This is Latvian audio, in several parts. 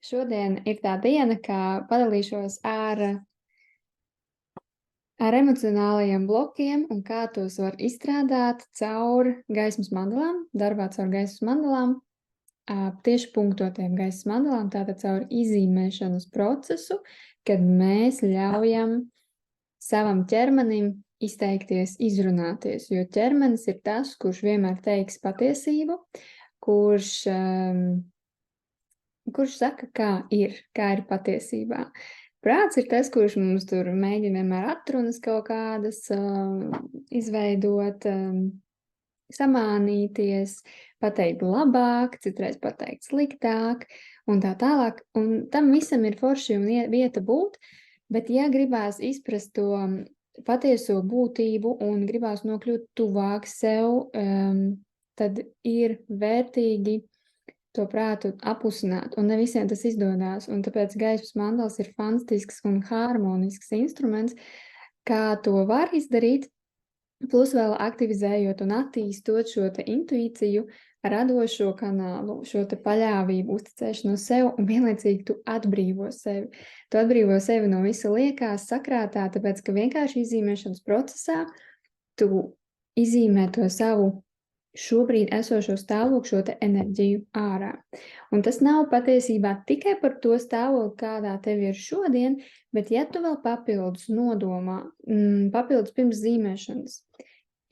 Šodien ir tā diena, kā padalīšos ar emocionālajiem blokiem un kā tos var izstrādāt caur gaismas mandalām, darbā caur gaismas mandalām, tieši punktotiem gaismas mandalām, tātad caur izīmēšanas procesu, kad mēs ļaujam savam ķermenim izteikties, izrunāties, jo ķermenis ir tas, kurš vienmēr teiks patiesību, kurš saka, kā ir patiesībā. Prāts ir tas, kurš mums tur mēģina vienmēr atrunas kaut kādas izveidot, samānīties, pateikt labāk, citreiz pateikt sliktāk un tā tālāk. Un tam visam ir forši un vieta būt, bet ja gribās izprast to patieso būtību un gribās nokļūt tuvāk sev, tad ir vērtīgi to prātu apusināt, un ne visiem tas izdodās, un tāpēc gaismas mandals ir fantastisks un harmonisks instruments, kā to var izdarīt, plus vēl aktivizējot un attīstot šo te intuīciju, radošo kanālu, šo te paļāvību, uzticēšanos sev, un vienlaicīgi tu atbrīvo sevi. Tu atbrīvo sevi no visa liekās, sakrātā, tāpēc, ka vienkārši izīmēšanas procesā tu izīmē to savu šobrīd esošo stāvokli, šo te enerģiju ārā. Un tas nav patiesībā tikai par to stāvokli, kādā tev ir šodien, bet ja tu vēl papildus nodomā, papildus pirms zīmēšanas,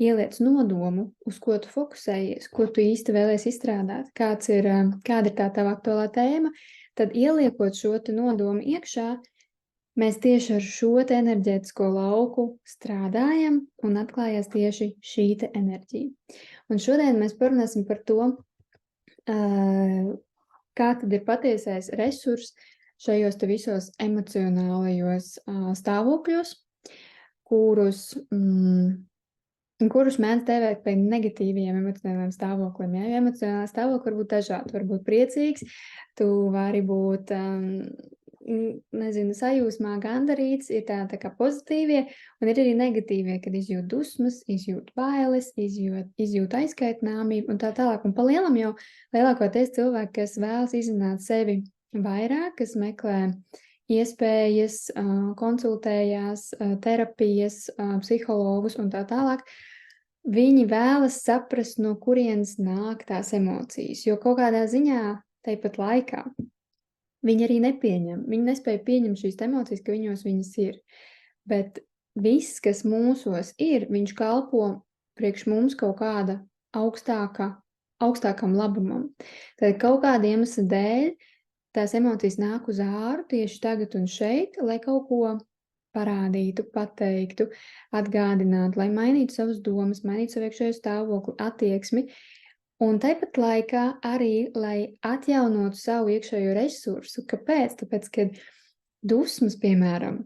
ieliec nodomu, uz ko tu fokusējies, ko tu īsti vēlies izstrādāt, kāda ir tā tava aktuālā tēma, tad ieliekot šo te nodomu iekšā, mēs tieši ar šo te enerģētisko lauku strādājam un atklājās tieši šī te enerģija. Un šodien mēs parunāsim par to, kā tad ir patiesais resurs šajos te visos emocionālajos stāvokļos, kurus mēdz dēvēt par negatīviem emocionāliem stāvokļiem. Ja? Emocionālā stāvokļa var būt dažādi, var būt priecīgs, tu vari būt sajūsmā, gandarīts, ir tā kā pozitīvie, un ir arī negatīvie, kad izjūt dusmas, izjūt bailes, izjūt aizkaitināmību un tā tālāk. Un pa lielam jau lielākoties cilvēki, kas vēlas izzināt sevi vairāk, kas meklē iespējas, konsultējās, terapijas, psihologus un tā tālāk, viņi vēlas saprast, no kurienes nāk tās emocijas, jo kaut kādā ziņā tāpat laikā viņi arī nepieņem. Viņi nespēja pieņemt šīs emocijas, ka viņas ir. Bet viss, kas mūsos ir, viņš kalpo priekš mums kaut kāda augstākam labumam. Tad kaut kāda iemesla dēļ tās emocijas nāk uz āru tieši tagad un šeit, lai kaut ko parādītu, pateiktu, atgādinātu, lai mainītu savas domas, mainītu savu iekšējo stāvokli, attieksmi. Un tāpat laikā arī, lai atjaunotu savu iekšējo resursu. Kāpēc? Tāpēc, ka dusmas, piemēram,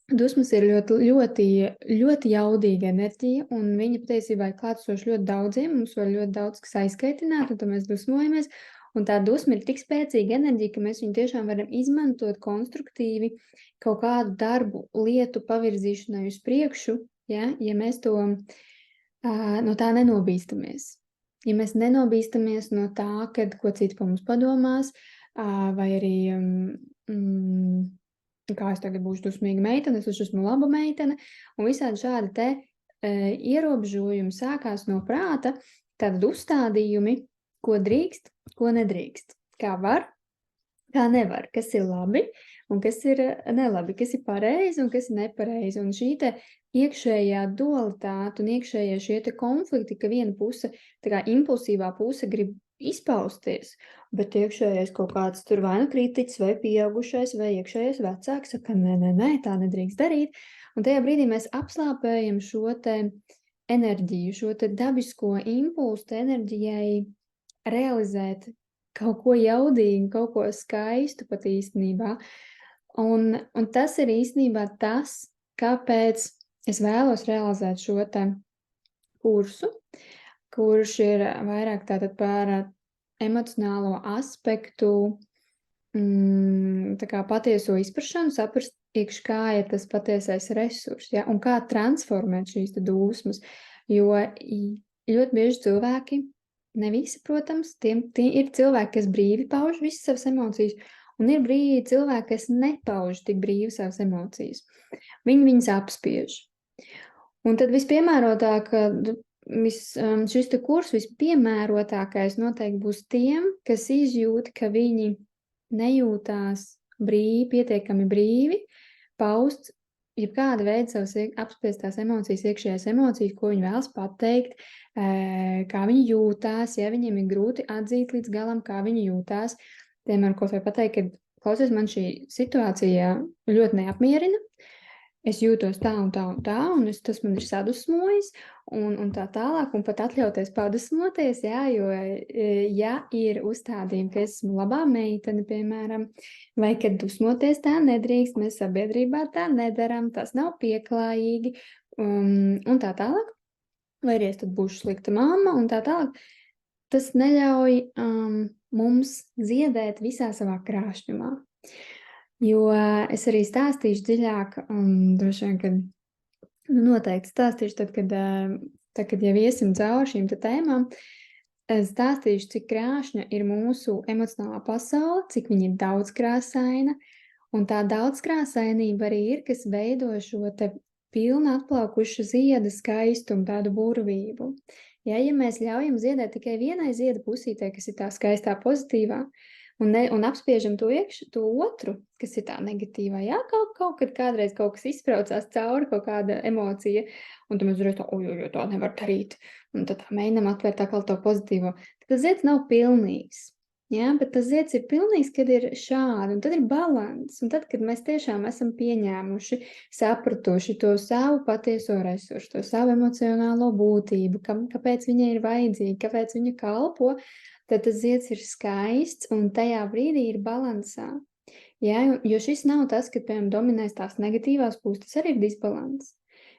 dusmas ir ļoti jaudīga enerģija, un viņa patiesībā ir klātsoša ļoti daudziem, mums var ļoti daudz kas aizskaitināt, un tad mēs dusmojamies, un tā dusma ir tik spēcīga enerģija, ka mēs viņu tiešām varam izmantot konstruktīvi kaut kādu darbu, lietu pavirzīšanai uz priekšu, ja mēs to no tā nenobīstamies. Ja mēs nenobīstamies no tā, kad ko citi par mums padomās, vai arī, kā es tagad būšu dusmīga meitene, es esmu laba meitene, un visādi šādi te ierobežojumi sākās no prāta, tad uzstādījumi, ko drīkst, ko nedrīkst, kā var, kā nevar, kas ir labi un kas ir nelabi, kas ir pareizi un kas ir nepareizi. Un šī te iekšējā dualitāte un iekšējie šie te konflikti, ka viena puse, tā kā impulsīvā puse grib izpausties, bet iekšējais kaut kāds tur vai nu kritiķis, vai pieaugušais, vai iekšējais vecāks saka, nē, tā nedrīkst darīt. Un tajā brīdī mēs apslāpējam šo te enerģiju, šo te dabisko impulsu te enerģijai realizēt kaut ko jaudīgu, kaut ko skaistu pat īstenībā. Un tas ir īstenībā tas, kāpēc es vēlos realizēt šo te kursu, kurš ir vairāk tātad par emocionālo aspektu, tā kā patieso izprašanu, saprast iekš kā ir tas patiesais resurs, ja, un kā transformēt šīs dūsmas, jo ļoti bieži cilvēki, ne visi, protams, tie ir cilvēki, kas brīvi pauž visas savas emocijas, Un ir cilvēki, kas nepauž tik brīvi savas emocijas. Viņi viņas apspiež. Un tad vispiemērotāk, šis te kurs vispiemērotākais noteikti būs tiem, kas izjūt, ka viņi nejūtās pietiekami brīvi paust jebkāda veida savas apspiestās emocijas, iekšējās emocijas, ko viņi vēlas pateikt, kā viņi jūtās, ja viņiem ir grūti atzīt līdz galam, kā viņi jūtās. Piemēram, kaut vai pateikt, ka klausies, man šī situācija ļoti neapmierina, es jūtos tā un tā un tā, un tas man ir sadusmojis, un tā tālāk, un pat atļauties padusmoties, jā, jo, ja ir uzstādījumi, ka esmu labā meitene, piemēram, vai kad dusmoties tā nedrīkst, mēs sabiedrībā tā nedaram, tas nav pieklājīgi, un tā tālāk, vai arī es tad būšu slikta mamma, un tā tālāk, tas neļauj mums ziedēt visā savā krāšņumā. Jo es arī stāstīšu dziļāk, droši vien, kad noteikti stāstīšu tad, kad jau iesim cauri šīm tēmām, stāstīšu, cik krāšņa ir mūsu emocionālā pasaule, cik viņa ir daudzkrāsaina, un tā daudzkrāsainība arī ir, kas veido šo te pilnu atplaukušu zieda skaistumu, tādu burvību. Ja mēs ļaujam ziedēt tikai vienai zieda pusītē, kas ir tā skaistā pozitīvā, un apspiežam to otru, kas ir tā negatīvā. Jā, kaut kad kādreiz kaut kas izspraucās cauri, kaut kāda emocija, un tad mēs uzreiz tā nevar darīt. Un tad tā mēģinam atvērt tā kā to pozitīvo. Tas zieds nav pilnīgs. Jā, bet tas zieds ir pilnīgs, kad ir šādi, un tad ir balans. Un tad, kad mēs tiešām esam pieņēmuši, sapratuši to savu patieso resursu, to savu emocionālo būtību, kāpēc viņai ir vajadzīga, kāpēc viņa kalpo, tad tas zieds ir skaists un tajā brīdī ir balansā. Jā, jo šis nav tas, kad, piemēram, dominēs tās negatīvās puses, tas arī ir disbalans.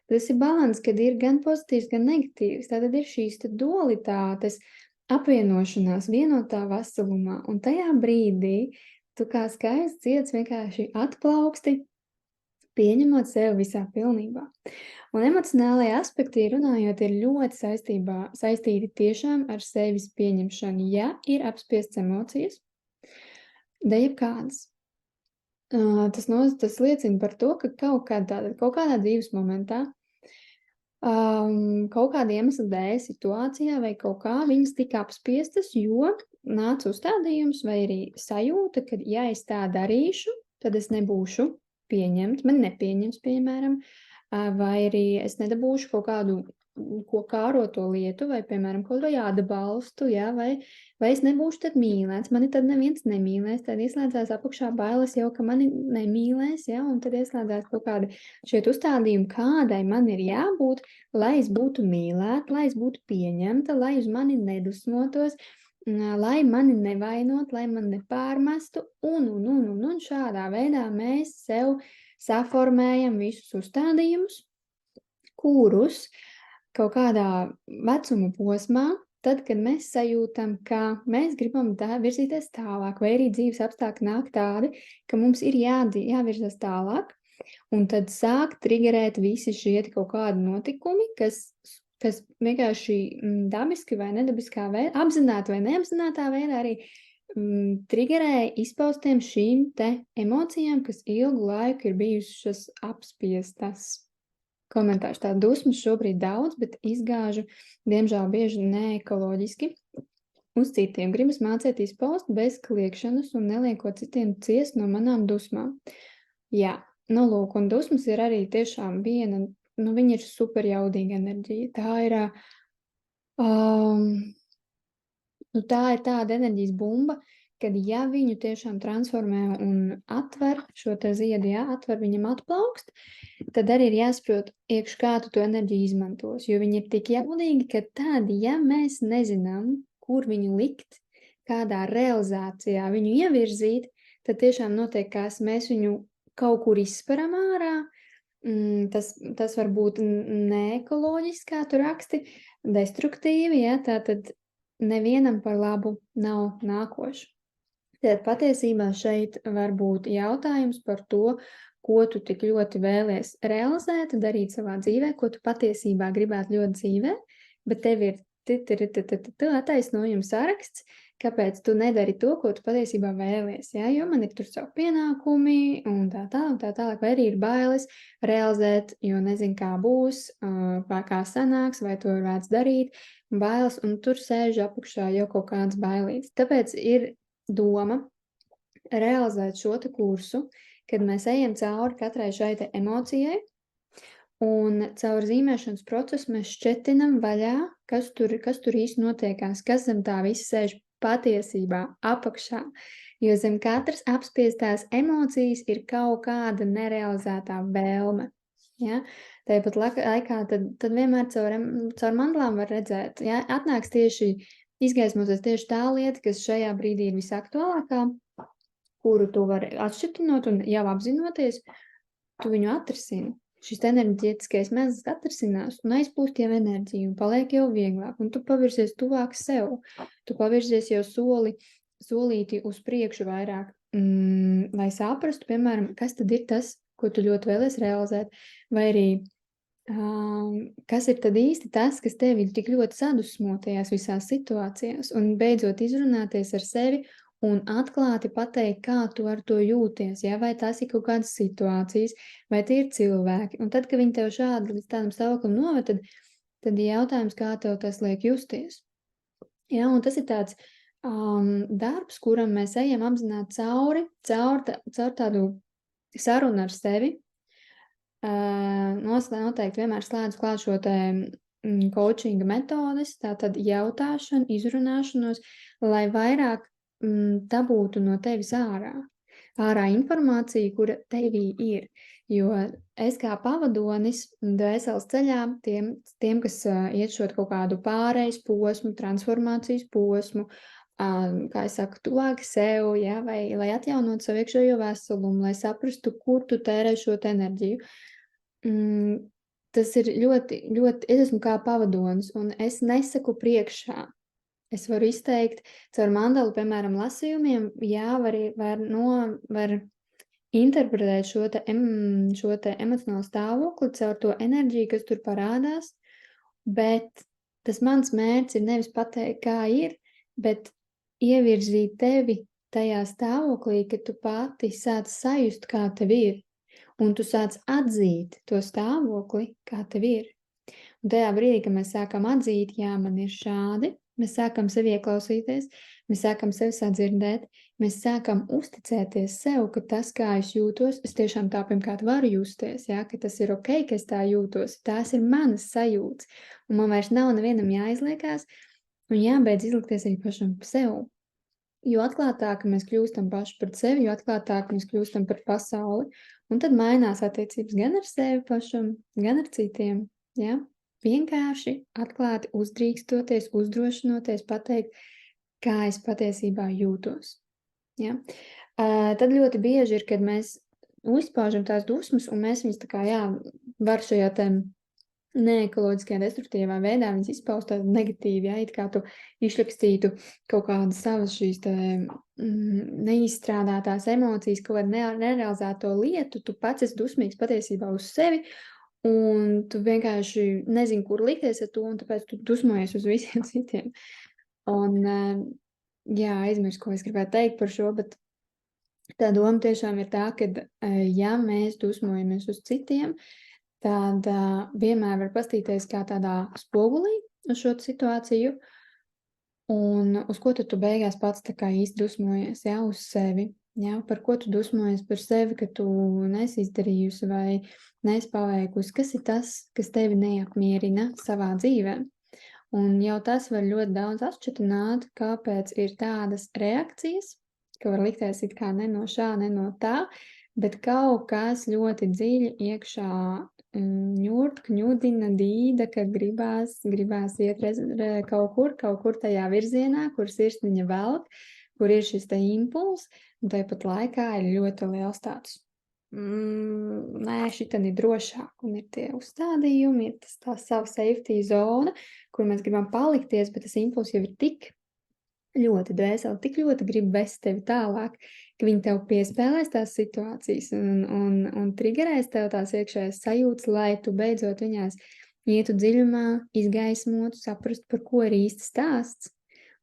Tas ir balans, kad ir gan pozitīvs, gan negatīvs. Tātad ir šīs dualitātes apvienošanās vienotā veselumā. Un tajā brīdī tu kā skaists zieds vienkārši atplauksti, pieņemot sevi visā pilnībā. Un emocionālajie aspekti, runājot, ir ļoti saistīti tiešām ar sevis pieņemšanu, ja ir apspiestas emocijas, da jebkādas. Tas liecina par to, ka kaut kādā dzīves momentā, kaut kāda iemesla dēļ situācijā vai kaut kā viņas tika apspiestas, jo nāca uzstādījums vai arī sajūta, ka ja es tā darīšu, tad es nebūšu pieņemt, man nepieņems, piemēram, vai arī es nedabūšu kaut kādu kāroto lietu, vai, piemēram, kaut vai atbalstu, jā, vai es nebūšu tad mīlēts, mani tad neviens nemīlēs, tad ieslēdzās apakšā bailes jau, ka mani nemīlēs, jā, un tad ieslēdzās kaut kādi šeit uzstādījumi, kādai man ir jābūt, lai es būtu mīlēta, lai es būtu pieņemta, lai uz mani nedusmotos, lai mani nevainot, lai man nepārmestu, un šādā veidā mēs sev saformējam visus uzstādījumus, kurus kaut kādā vecuma posmā, tad, kad mēs sajūtam, ka mēs gribam virzīties tālāk, vai arī dzīves apstākļi nāk tādi, ka mums ir jāvirzās tālāk, un tad sāk trigerēt visi šie kaut kādi notikumi, kas vienkārši dabiski vai nedabiskā veidā, apzināti vai neapzinātā veidā arī trigerēja izpaustiem šīm te emocijām, kas ilgu laiku ir bijušas apspiestas. Komentārs tā dusmas šobrīd daudz, bet izgāžu, diemžēl bieži neekoloģiski. Uz citiem gribas mācīt izpaust bez kliekšanas un neliekot citiem ciest no manām dusmām. Jā, lūk, un dusmas ir arī tiešām viena, viņa ir super jaudīga enerģija. Tā ir tāda enerģijas bumba, kad ja viņu tiešām transformē un atver šo te ziedu, atver viņam atplaukst, tad arī ir jāsaprot, kā tu to enerģiju izmantos, jo viņi ir tik jaudīgi, ka tad, ja mēs nezinām, kur viņu likt, kādā realizācijā viņu ievirzīt, tad tiešām notiek, kas mēs viņu kaut kur izsparam ārā, tas var būt neekoloģiski, kā tu raksti, destruktīvi, tātad nevienam par labu nav nākošu. Tad patiesībā šeit var būt jautājums par to, ko tu tik ļoti vēlies realizēt, darīt savā dzīvē, ko tu patiesībā gribētu ļoti dzīvē, bet tev ir attaisnojums saraksts, kāpēc tu nedari to, ko tu patiesībā vēlies, ja? Jo man ir tur savu pienākumi un tā tālāk, vai arī ir bailes realizēt, jo nezinu, kā būs, vai kā sanāks, vai to ir vērts darīt, bailes, un tur sēž apakšā jau kaut kāds bailīts. Tāpēc ir doma realizēt šo te kursu, kad mēs ejam cauri katrai šai te emocijai, un caur zīmēšanas procesu mēs šķetinam vaļā, kas tur īsti notiekās, kas zem tā visa sēž patiesībā apakšā. Jo zem katras apspiestās emocijas ir kaut kāda nerealizētā vēlme. Ja? Tāpat laikā tad vienmēr caur mandlām var redzēt, ja? Atnāks tieši, izgaismosies tieši tā lieta, kas šajā brīdī ir visaktuālākā, kuru tu vari atšķirtinot un jau apzinoties, tu viņu atrisini. Šis enerģētiskais mēzlis atrisinās un aizplūst jau enerģiju un paliek jau vieglāk, un tu pavirzies tuvāk sev. Tu pavirzies jau solīti uz priekšu vairāk, lai saprastu, piemēram, kas tad ir tas, ko tu ļoti vēlies realizēt, vai arī kas ir tad īsti tas, kas tevi tik ļoti sadusmo tajās visās situācijās, un beidzot izrunāties ar sevi un atklāti pateikt, kā tu ar to jūties, ja? Vai tās ir kaut kādas situācijas, vai tie ir cilvēki. Un tad, kad viņi tev šādi līdz tādam stāvoklim noved, tad ir jautājums, kā tev tas liek justies. Ja? Un tas ir tāds darbs, kuram mēs ejam apzināti caur tādu sarunu ar sevi. Noteikti vienmēr slēdzu klāt šo te coachinga metodes, tātad jautāšanu, izrunāšanos, lai vairāk dabūtu no tevis ārā informāciju, kura tevī ir, jo es kā pavadonis dvēseles ceļā tiem kas iet šo kaut kādu pārejas posmu, transformācijas posmu, kā es saku, tuvāk sev, ja, vai lai atjaunot savu iekšējo veselumu, lai saprastu, kur tu tērē šo enerģiju. Tas ir ļoti, ļoti, es esmu kā pavadonis, un es nesaku priekšā. Es varu izteikt caur mandalu, piemēram, lasījumiem, jā, var interpretēt šo te emocionālo stāvokli caur to enerģiju, kas tur parādās, bet tas mans mērķis ir nevis pateikt, kā ir, bet ievirzīt tevi tajā stāvoklī, ka tu pati sāc sajust, kā tev ir, un tu sāc atzīt to stāvokli, kā tev ir. Un tajā brīdī, kad mēs sākam atzīt, jā, man ir šādi, mēs sākam sevi ieklausīties, mēs sākam sevi sadzirdēt, mēs sākam uzticēties sev, ka tas, kā es jūtos, es tiešām tā pirmkārt varu justies, ja, ka tas ir ok, ka es tā jūtos, tās ir manas sajūtas, un man vairs nav nevienam jāizliekās, un jābeidz izlikties arī pašam sev. Jo atklātāk mēs kļūstam paši pret sevi, jo atklātāk mēs kļūstam par pasauli, un tad mainās attiecības gan ar sevi pašam, gan ar citiem, ja. Vienkārši atklāti uzdrīkstoties, uzdrošinoties pateikt, kā es patiesībā jūtos. Ja? Tad ļoti bieži ir, kad mēs uzpaužam tās dusmas, un mēs viņas tā kā, jā, var šajā te neekoloģiskajā, destruktīvā veidā viņas izpaust tādu negatīvi, ja, it kā tu izrakstītu kaut kādas savas šīs te neizstrādātās emocijas, kaut kādu nerealizēto lietu, tu pats esi dusmīgs patiesībā uz sevi, un tu vienkārši nezini, kur likties ar to, un tāpēc tu dusmojies uz visiem citiem. Un, jā, aizmirst, ko es gribētu teikt par šo, bet tā doma tiešām ir tā, ka, ja mēs dusmojamies uz citiem, tad vienmēr var pastīties kā tādā spogulī uz šo situāciju, un uz ko tad tu beigās pats tā kā īsti dusmojies, jā, uz sevi. Ja, par ko tu dusmojies par sevi, ka tu nesi izdarījusi vai nesi paveikusi, kas ir tas, kas tevi neapmierina savā dzīvē. Un jau tas var ļoti daudz atšķitināt, kāpēc ir tādas reakcijas, ka var likties it kā ne no šā, ne no tā, bet kaut kas ļoti dziļi iekšā ņurt, kņudina, dīda, ka gribās iet kaut kur tajā virzienā, kur sirsniņa velk, kur ir šis te impulss, un tāpat laikā ir ļoti liels tāds, nē, šitan ir drošāk, un ir tie uzstādījumi, ir tā sava safety zona, kur mēs gribam palikties, bet tas impulss jau ir tik ļoti dvēseli, tik ļoti grib vest tevi tālāk, ka viņi tev piespēlēs tās situācijas un triggerēs tev tās iekšējās sajūtas, lai tu beidzot viņās ietu dziļumā, izgaismotu, saprastu, par ko ir īsti stāsts.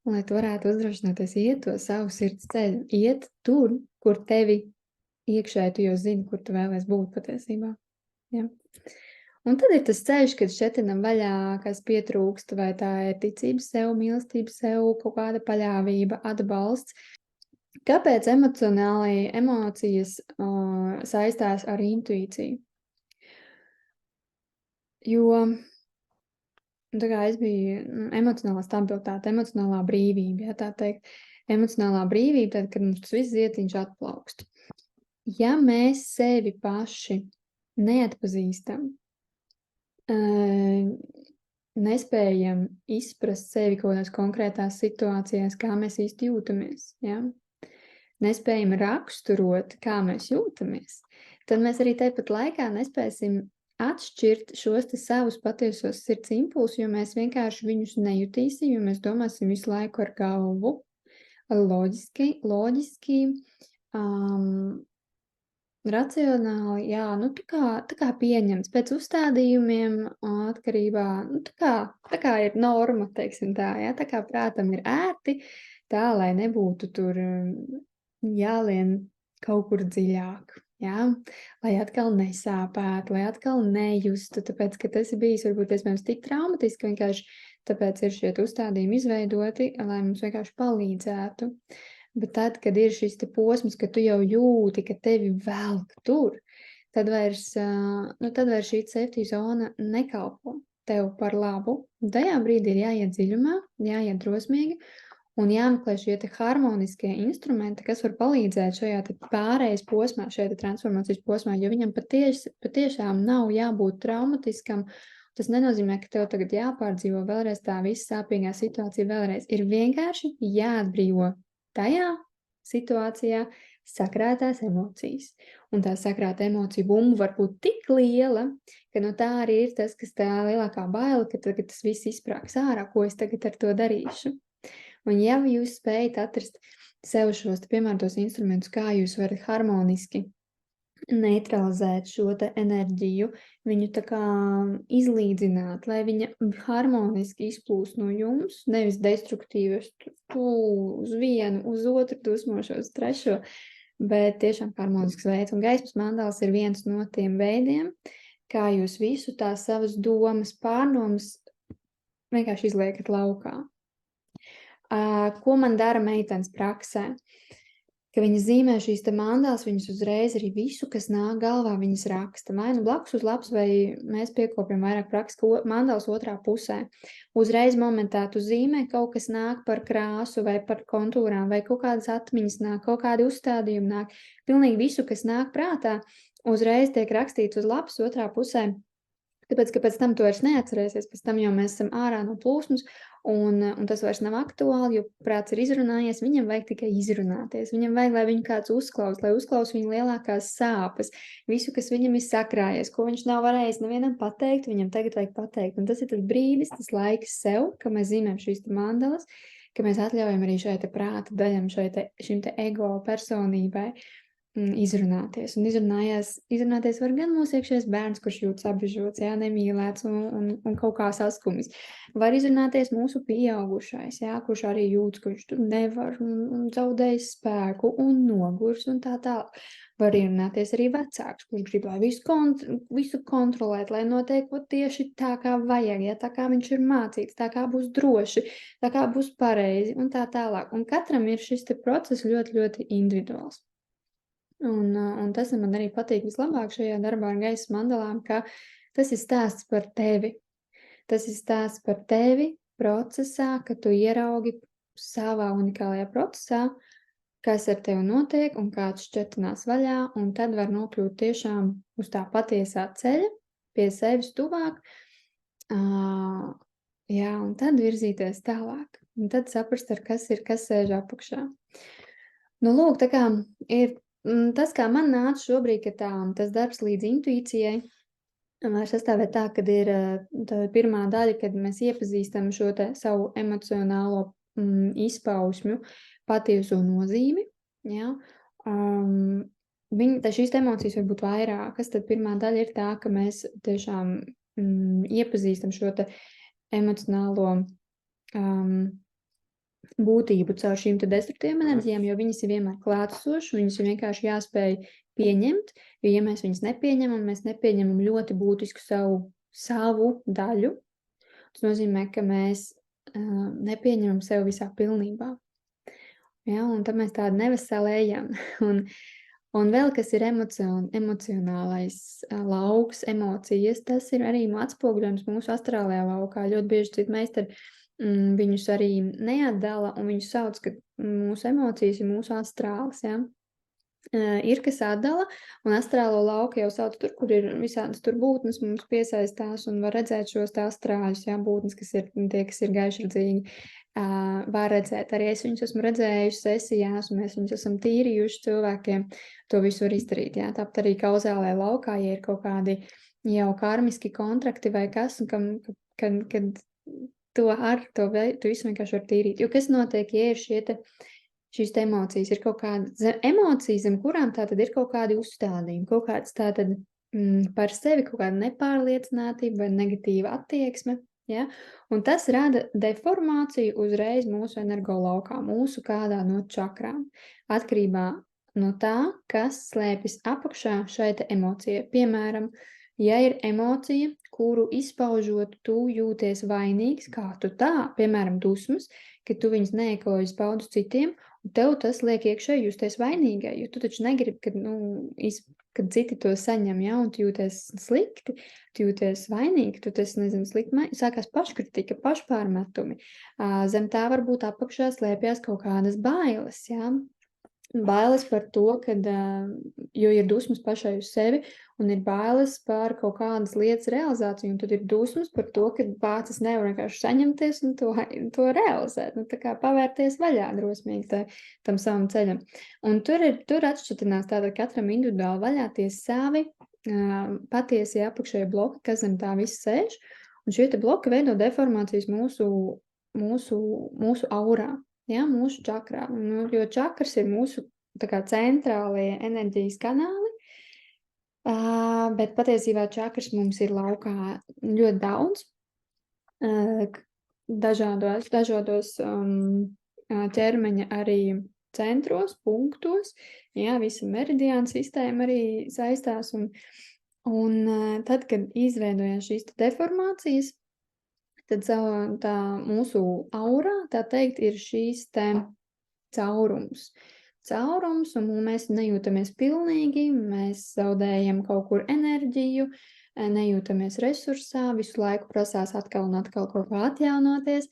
un lai tu varētu uzdrošināties iet to savu sirds ceļu, iet tur, kur tevi iekšēji tu jau zini, kur tu vēlies būt patiesībā. Ja? Un tad ir tas ceļš, kad šķetinam vaļā, kas pietrūkst, vai tā ir ticība sev, mīlestība sev, kaut kāda paļāvība, atbalsts. Kāpēc emocijas saistās ar intuīciju? Jo tā kā es biju emocionālā stabilitāte, emocionālā brīvība, ja tā teikt. Emocionālā brīvība, tad, kad mums tas viss zietiņš atplaukst. Ja mēs sevi paši neatpazīstam, nespējam izprast sevi kaut kādās konkrētās situācijās, kā mēs īsti jūtamies, ja? Nespējam raksturot, kā mēs jūtamies, tad mēs arī tāpat laikā nespēsim atšķirt šos te savus patiesos sirds impulsus, jo mēs vienkārši viņus nejutīsim, jo mēs domāsim visu laiku ar galvu, loģiski, racionāli, jā, tā kā pieņemts pēc uzstādījumiem atkarībā, tā kā ir norma, teiksim tā, jā, tā kā prātam ir ērti, tā, lai nebūtu tur jālien kaut kur dziļāk, jā, lai atkal nesāpētu, lai atkal nejustu, tāpēc, ka tas ir bijis varbūt iespējams tik traumatiski, vienkārši tāpēc ir šie uzstādījumi izveidoti, lai mums vienkārši palīdzētu. Bet tad, kad ir šis te posms, ka tu jau jūti, ka tevi velk tur, tad vairs šī safety zona nekalpo tev par labu. Tajā brīdī ir jāiet dziļumā, jāiet drosmīgi un jāmeklē šie te harmoniskie instrumenti, kas var palīdzēt šajā te pārejas posmā, šajā te transformācijas posmā, jo viņam patiešām nav jābūt traumatiskam. Tas nenozīmē, ka tev tagad jāpārdzīvo vēlreiz tā visa sāpīgā situācija vēlreiz. Ir vienkārši jāatbrīvo tajā situācijā sakrātās emocijas. Un tā sakrāta emocija bumba var būt tik liela, ka no tā arī ir tas, kas tā lielākā baila, ka tagad tas viss izsprāgs ārā, ko es tagad ar to darīšu. Un ja jūs spējat atrast sev šos piemērotos instrumentus, kā jūs varat harmoniski neutralizēt šo te enerģiju, viņu tā kā izlīdzināt, lai viņa harmoniski izplūst no jums, nevis destruktīvi, tu uz vienu, uz otru dusmošos, trešo, bet tiešām harmonisks veids. Un gaismas mandāls ir viens no tiem veidiem, kā jūs visu tās savas domas, pārdomas vienkārši izliekat laukā. Ko man dara meitenes praksē? Ka viņa zīmē šīs te mandāls, viņas uzreiz arī visu, kas nāk galvā, viņas raksta. Vai nu blakus uz lapas, vai mēs piekopjam vairāk praksa mandāls otrā pusē. Uzreiz momentā tu zīmē, kaut kas nāk par krāsu vai par kontūrām, vai kaut kādas atmiņas nāk, kaut kādi uzstādījumi nāk. Pilnīgi visu, kas nāk prātā, uzreiz tiek rakstīts uz lapas otrā pusē. Tāpēc, ka pēc tam to vairs neatcerēsies, pēc tam jau mēs esam ārā no plūsmas, un tas vairs nav aktuāli, jo prāts ir izrunājies, viņam vajag tikai izrunāties, viņam vajag, lai viņu kāds uzklaus, lai uzklaus viņa lielākās sāpes, visu, kas viņam ir sakrājies, ko viņš nav varējis nevienam pateikt, viņam tagad vajag pateikt, un tas ir tas brīdis, tas laiks sev, ka mēs zīmējam šīs mandalas, ka mēs atļaujam arī šai te prāta daļam, šim te ego personībai, izrunāties. Un izrunāties var gan mūsu iekšējais bērns, kurš jūtas apbežots, jā, nemīlēts un kaut kā saskumis. Var izrunāties mūsu pieaugušais, jā, kurš arī jūtas, kurš tur nevar un zaudējis spēku un nogurs un tā tālāk. Var izrunāties arī vecāks, kurš grib, lai visu kontrolēt, lai notiek tieši tā, kā vajag, ja, tā kā viņš ir mācīts, tā kā būs droši, tā kā būs pareizi un tā tālāk. Un katram ir šis te process ļoti, ļoti individuāls. Un tas man arī patīk vislabāk šajā darbā ar gaismas mandalām, ka tas ir stāsts par tevi. Tas ir stāsts par tevi procesā, ka tu ieraugi savā unikālajā procesā, kas ar tevi notiek un kāds šķetinās vaļā, un tad var nokļūt tiešām uz tā patiesā ceļa, pie sevis tuvāk, jā, un tad virzīties tālāk. Un tad saprast, kas sēž apakšā. Nu, lūk, tā kā ir tas, kā man nāca šobrīd, ka tas darbs līdz intuīcijai var sastāvēt tā, kad ir tā pirmā daļa, kad mēs iepazīstam šo te savu emocionālo izpausmju patieso nozīmi. Ja? Šīs emocijas var būt vairākas, tad pirmā daļa ir tā, ka mēs tiešām iepazīstam šo te emocionālo būtību caur šīm te destruktīvām enerģijām, jo viņas ir vienmēr klātesošas, viņas ir vienkārši jāspēj pieņemt, jo ja mēs viņas nepieņemam, mēs nepieņemam ļoti būtisku savu daļu. Tas nozīmē, ka mēs nepieņemam sevi visā pilnībā. Ja, un tad mēs tādi neveseli ejam. Un vēl kas ir emocionālais lauks, emocijas, tas ir arī atspoguļojums mūsu astrālajā laukā. Ļoti bieži citi meistari viņus arī neatdala, un viņus sauc, ka mūsu emocijas ir mūsu astrāls, ja. Ir, kas atdala, un astrālo lauku jau sauc tur, kur ir visādas tur būtnes mums piesaistās, un var redzēt šos tā astrāļus, ja, būtnes, kas ir gaišredzīgi. Var redzēt, arī es viņus esmu redzējuši sesijās, un mēs viņus esam tīrījuši cilvēkiem, to visu var izdarīt, jā. Tāpat arī kauzālajā laukā, ja ir kaut kādi jau karmiski kontrakti vai kas, kad to visu vienkārši var tīrīt. Jo kas notiek, ja ir šīs emocijas, ir kaut kāda emocijas, zem kurām tātad ir kaut kādi uzstādījumi, kaut kāds tātad par sevi, kaut kāda nepārliecinātība vai negatīva attieksme, ja? Un tas rada deformāciju uzreiz mūsu energo laukā, mūsu kādā no čakrām, atkarībā no tā, kas slēpjas apakšā šai te emocijai. Piemēram, ja ir emocija, kuru izpaužot, tu jūties vainīgs, kā tu tā, piemēram, dusmas, ka tu viņas neekojas paudu citiem, un tev tas liek iekšēji justies vainīgai, jo tu taču negribi, kad citi to saņem, ja, un tu jūties slikti, tu jūties vainīgi, tu tas, nezinu, slikti, sākās paškritika, pašpārmetumi. Zem tā varbūt apakšā slēpjas kaut kādas bailes, ja. Bailes par to, jo ir dusmas pašai uz sevi un ir bailes par kaut kādas lietas realizāciju, un tad ir dusmas par to, ka pats nevar vienkārši saņemties un to realizēt, tā kā pavērties vaļā drosmīgi tam savam ceļam. Un tur atšķitinās tātad katram individuāli vaļā tie savi patiesie apakšējie bloki, kas zem tā viss sēž, un šie te bloki veido deformācijas mūsu aurā. Ja, mūsu čakrā, jo čakras ir mūsu tā kā centrālie enerģijas kanāli, bet patiesībā čakras mums ir laukā ļoti daudz, dažādos ķermeņa arī centros, punktos, ja, visa meridiāna sistēma arī saistās, un tad, kad izveidojās šīs deformācijas, tad tā mūsu aurā, tā teikt, ir šīs te caurums, un mēs nejūtamies pilnīgi, mēs zaudējam kaut kur enerģiju, nejūtamies resursā, visu laiku prasās atkal un atkal kaut kā atjaunoties,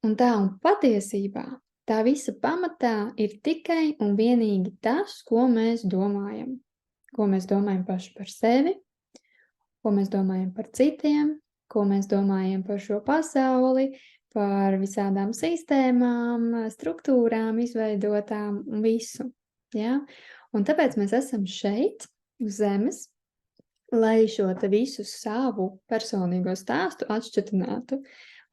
un patiesībā tā visa pamatā ir tikai un vienīgi tas, ko mēs domājam paši par sevi, ko mēs domājam par citiem, ko mēs domājam par šo pasauli, par visādām sistēmām, struktūrām, izveidotām un visu. Ja? Un tāpēc mēs esam šeit, uz Zemes, lai šo te visu savu personīgo stāstu atšķetinātu.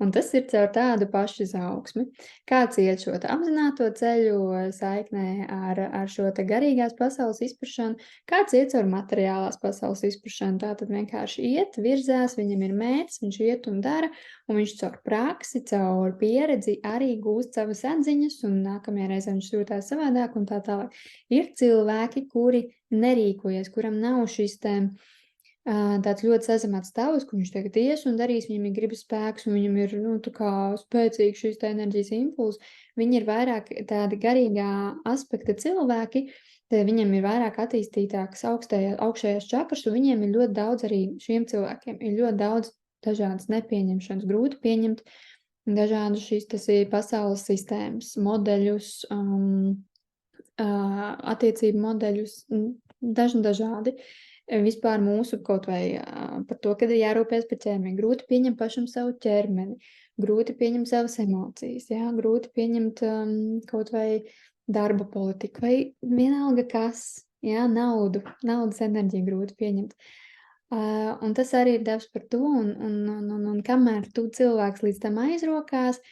Un tas ir caur tādu pašu izaugsmi. Kāds iet šo apzināto ceļu saiknē ar šo te garīgās pasaules izpratšanu, kāds iet caur materiālās pasaules izpratšanu, tātad vienkārši iet, virzās, viņam ir mērķis, viņš iet un dara, un viņš caur praksi, caur pieredzi arī gūst savas atziņas, un nākamajā reizē viņš jūtās savādāk un tā tālāk. Ir cilvēki, kuri nerīkojas, kuram nav šis te tāds ļoti sazemēts stāvus, ka viņš tagad ies un darīs, viņam ir gribas spēks, un viņam ir, tā kā spēcīgi šīs tā enerģijas impulsi. Viņi ir vairāk tādi garīgā aspekta cilvēki, tad viņiem ir vairāk attīstītākas augšējās čakras, un viņiem ir ļoti daudz arī šiem cilvēkiem, ir ļoti daudz dažādas nepieņemšanas, grūti pieņemt dažādas šīs pasaules sistēmas, modeļus, attiecību modeļus, dažādi. Vispār mūsu kaut vai par to, kad ir jārūpēs par ķermeni, grūti pieņemt pašam savu ķermeni, grūti pieņemt savas emocijas, jā, grūti pieņemt kaut vai darba politiku, vai vienalga kas, jā, naudas enerģiju grūti pieņemt. Un tas arī ir devs par to, un kamēr tu cilvēks līdz tam aizrokās,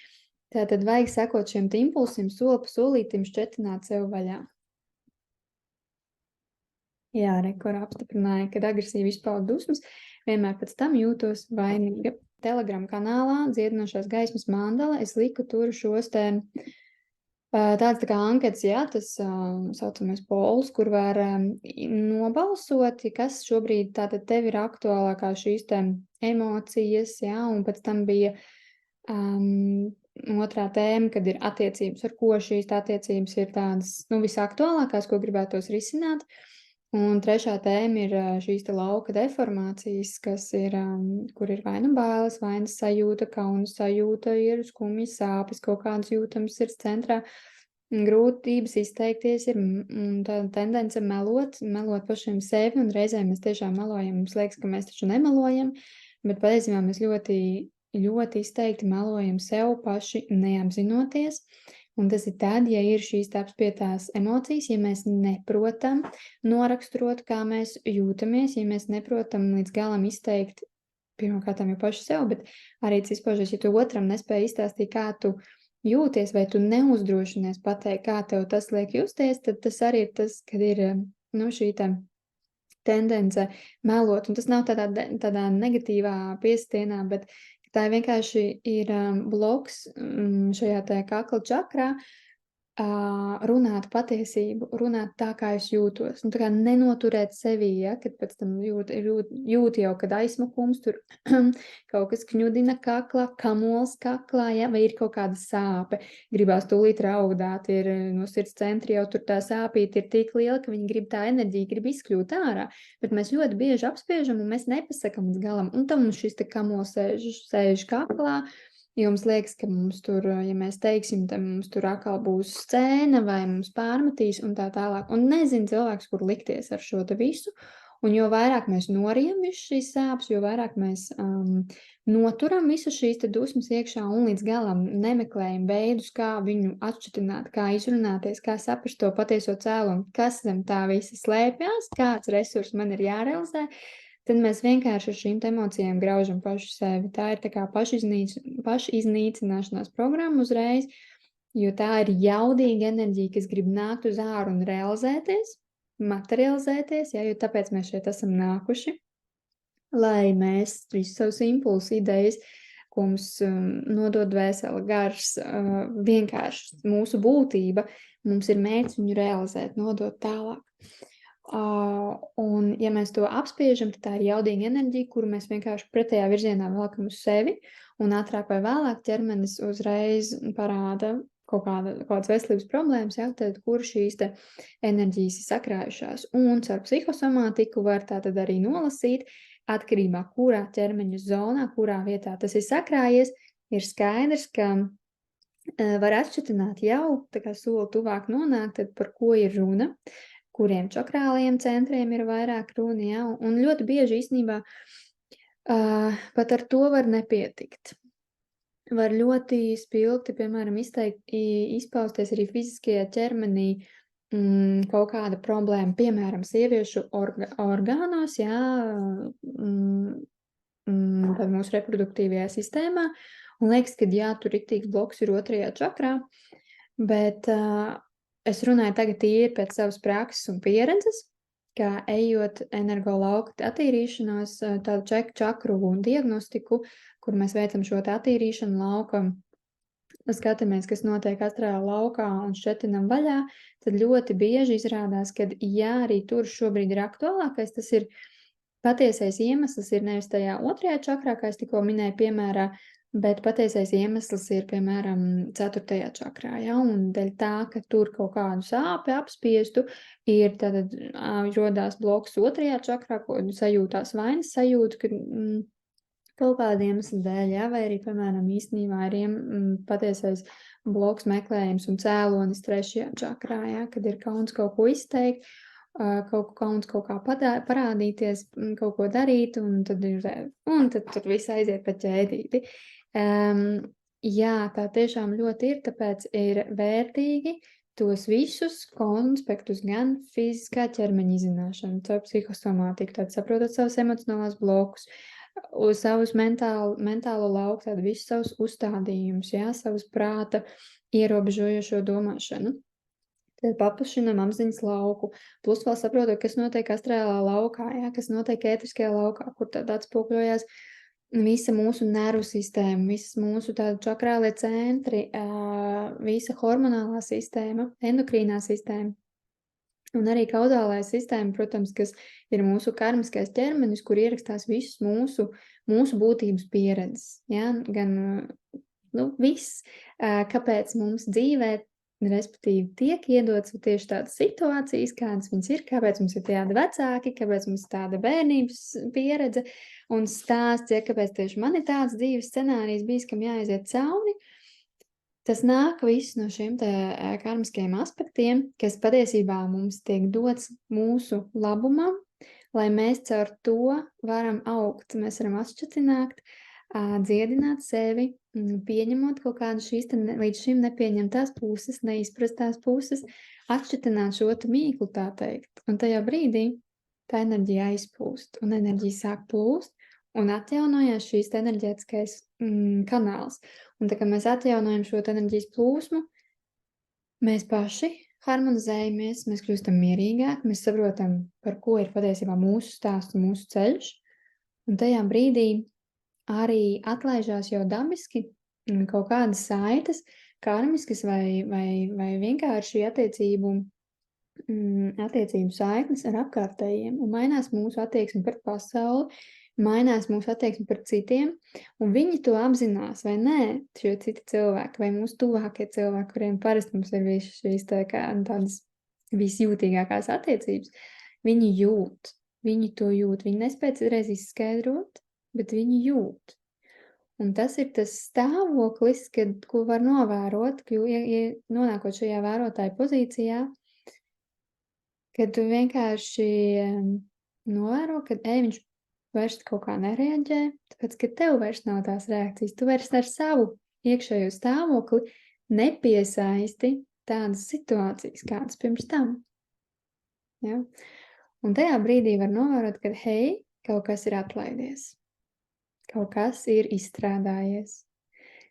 tad vajag sekot šiem impulsiem, soli pa solītim šķetināt sev vaļā. Jā, kur apstiprināja, kad agresīvi izpaudu dusmas, vienmēr pēc tam jūtos vainīga. Telegram kanālā Dziedinošās gaismas mandala es liku tur šos te tāds tā kā anketas, jā, tas saucamais polls, kur var nobalsot, kas šobrīd tātad tev ir aktuālākā šīs te emocijas, jā, un pēc tam bija otrā tēma, kad ir attiecības, ar ko šīs attiecības ir tādas, visaktuālākās, ko gribētos risināt. Un trešā tēma ir šīs te lauka deformācijas, kas ir, kur ir vai nu bailes, vainas sajūta, kaunas sajūta, ir skumjas, sāpes, kaut kādas jūtamas sirds centrā, grūtības izteikties ir tāda tendence melot pašiem sevi, un reizēm mēs tiešām melojam, mums liekas, ka mēs taču nemelojam, bet patiesībā mēs ļoti, ļoti izteikti melojam sev paši neapzinoties. Un tas ir tad, ja ir šīs apspietās emocijas, ja mēs neprotam noraksturot, kā mēs jūtamies, ja mēs neprotam līdz galam izteikt, pirmkārt jau paši sev, bet arī tas izpaužas, ja tu otram nespēji izstāstīt, kā tu jūties, vai tu neuzdrošinies pateikt, kā tev tas liek justies, tad tas arī ir tas, kad ir šī tendence melot. Un tas nav tādā negatīvā piestienā, bet tā vienkārši ir bloks šajā tā kakla čakrā, runāt patiesību, runāt tā, kā es jūtos. Tā kā nenoturēt sevī, ja, kad pēc tam jūt jau, kad aizmakums tur kaut kas kņudina kaklā, kamols kaklā, ja, vai ir kaut kāda sāpe, gribās tūlīt raudāt, ir no sirds centra jau tur tā sāpīte ir tik liela, ka viņi grib tā enerģija, grib izkļūt ārā, bet mēs ļoti bieži apspiežam un mēs nepasakam līdz galam, un tam šis te kamols sēž kaklā. Jo mums liekas, ka mums tur, ja mēs teiksim, tad mums tur atkal būs scēna vai mums pārmetīs un tā tālāk. Un nezinu cilvēks, kur likties ar šo te visu. Un jo vairāk mēs norijam visu šīs sāpes, jo vairāk mēs noturam visu šīs te dusmas iekšā un līdz galam nemeklējam veidus, kā viņu atšķitināt, kā izrunāties, kā saprast to patieso cēloņu, kas zem tā visa slēpjas, kāds resurs man ir jārealizē. Tad mēs vienkārši ar šīm emocijām graužam paši sevi. Tā ir tā kā pašiznīcināšanās programma uzreiz, jo tā ir jaudīga enerģija, kas grib nākt uz āru un realizēties, materializēties, ja, jo tāpēc mēs šeit esam nākuši, lai mēs visus savus impulsus, idejas, ko mums nodod dvēsele, gars, vienkārši mūsu būtība, mums ir mērķis viņu realizēt, nodot tālāk. Un ja mēs to apspiežam, tad tā ir jaudīga enerģija, kuru mēs vienkārši pretējā virzienā velkam uz sevi, un ātrāk vai vēlāk ķermenis uzreiz parāda kaut kādas veselības problēmas, ja, tad kur šīs te enerģijas ir sakrājušās. Un caur psihosomātiku var tātad arī nolasīt, atkarībā kurā ķermeņa zonā, kurā vietā tas ir sakrājies, ir skaidrs, ka var atšķitināt jau, tā kā soli tuvāk nonākt, tad par ko ir runa, kuriem čakrālajiem centriem ir vairāk runa, ja, un ļoti bieži īstenībā pat ar to var nepietikt. Var ļoti spilgti, piemēram, izpausties arī fiziskajā ķermenī kaut kāda problēma, piemēram, sieviešu orgānos, ja, tad mūsu reproduktīvajā sistēmā, un liekas, ka jā, tur riktīgs bloks ir otrajā čakrā, bet es runāju tagad tīri pēc savas prakses un pieredzes, ka ejot energo lauka attīrīšanos, tādu čakru un diagnostiku, kur mēs veicam šo attīrīšanu lauka, skatāmies, kas notiek astrālā laukā un šķetinam vaļā, tad ļoti bieži izrādās, ka jā, arī tur šobrīd ir aktuālākais, tas ir patiesais iemesls ir nevis tajā otrajā čakrā, kā es tikko minēju piemērā, bet patiesais iemesls ir, piemēram, 4. čakrā, ja, un dēļ tā, ka tur kaut kādu sāpi apspiestu, ir tad rodās bloks 2. čakrā, ko sajūtās vainas sajūta, ka kaut kāda iemesla dēļ, ja, vai arī, piemēram, īstenībā ir patiesais bloks meklējums un cēlonis 3. čakrā, ja, kad ir kauns kaut ko izteikt, kauns kaut kā parādīties, kaut ko darīt, un tad tur viss aiziet pa ķēdīti. Jā, tā tiešām ļoti ir, tāpēc ir vērtīgi tos visus konspektus, gan fiziskā ķermeņa izzināšanu, caur psihosomātiku, tad saprotot savus emocionālās blokus, uz savus mentālo lauku, tad visus savus uzstādījumus, jā, savus prāta ierobežojošo domāšanu. Tad paplašinam apziņas lauku, plus vēl saprotot, kas notiek astrālā laukā, jā, kas notiek ētriskajā laukā, kur tad atspūkļojās visa mūsu nervu sistēma, visas mūsu tādu čakrālie centri, visa hormonālā sistēma, endokrīnā sistēma. Un arī kaudālā sistēma, protams, kas ir mūsu karmiskais ķermenis, kur ierakstās visas mūsu būtības pieredzes. Ja? Gan viss, kāpēc mums dzīvē, respektīvi, tiek iedots tieši tādas situācijas, kādas viņas ir, kāpēc mums ir tādi vecāki, kāpēc mums ir tāda bērnības pieredze un stāsts, ja kāpēc tieši man ir tāds dzīves scenārijs bijis, kam jāaiziet cauri. Tas nāk viss no šiem karmiskajiem aspektiem, kas patiesībā mums tiek dots mūsu labumam, lai mēs caur to varam augt. Mēs varam atšķatināt, dziedināt sevi, pieņemot kaut kādu šīs līdz šim nepieņemtās puses, neizprastās puses, atšķatināt šo mīklu, tā teikt. Un tajā brīdī tā enerģija aizpūst, un enerģija sāk plūst, un atjaunojās šīs enerģētiskais kanāls. Un tā kā mēs atjaunojam šo enerģijas plūsmu, mēs paši harmonizējamies, mēs kļūstam mierīgāki, mēs saprotam, par ko ir patiesībā mūsu stāsts un mūsu ceļš, un tajā brīdī arī atlaižās jau dabiski kaut kādas saites, karmiskas vai vienkārši attiecību saiknes ar apkārtējiem, un mainās mūsu attieksme pret pasauli, mainās mūsu attieksme pret citiem, un viņi to apzinās, vai nē, šie citi cilvēki, vai mūsu tuvākie cilvēki, kuriem parasti mums ir šīs tādas visjūtīgākās attiecības, viņi jūt, viņi to jūt, viņi nespēj citreiz izskaidrot, bet viņi jūt. Un tas ir tas stāvoklis, ko var novērot, ja nonākot šajā vērotāja pozīcijā, kad tu vienkārši novēro, ka viņš vairs kaut kā nereaģē, tāpēc, ka tev vairs nav tās reakcijas. Tu vairs ar savu iekšējo stāvokli nepiesaisti tādas situācijas, kādas pirms tam. Ja? Un tajā brīdī var novērot, ka hei, kaut kas ir atlaidies. Kaut kas ir izstrādājies.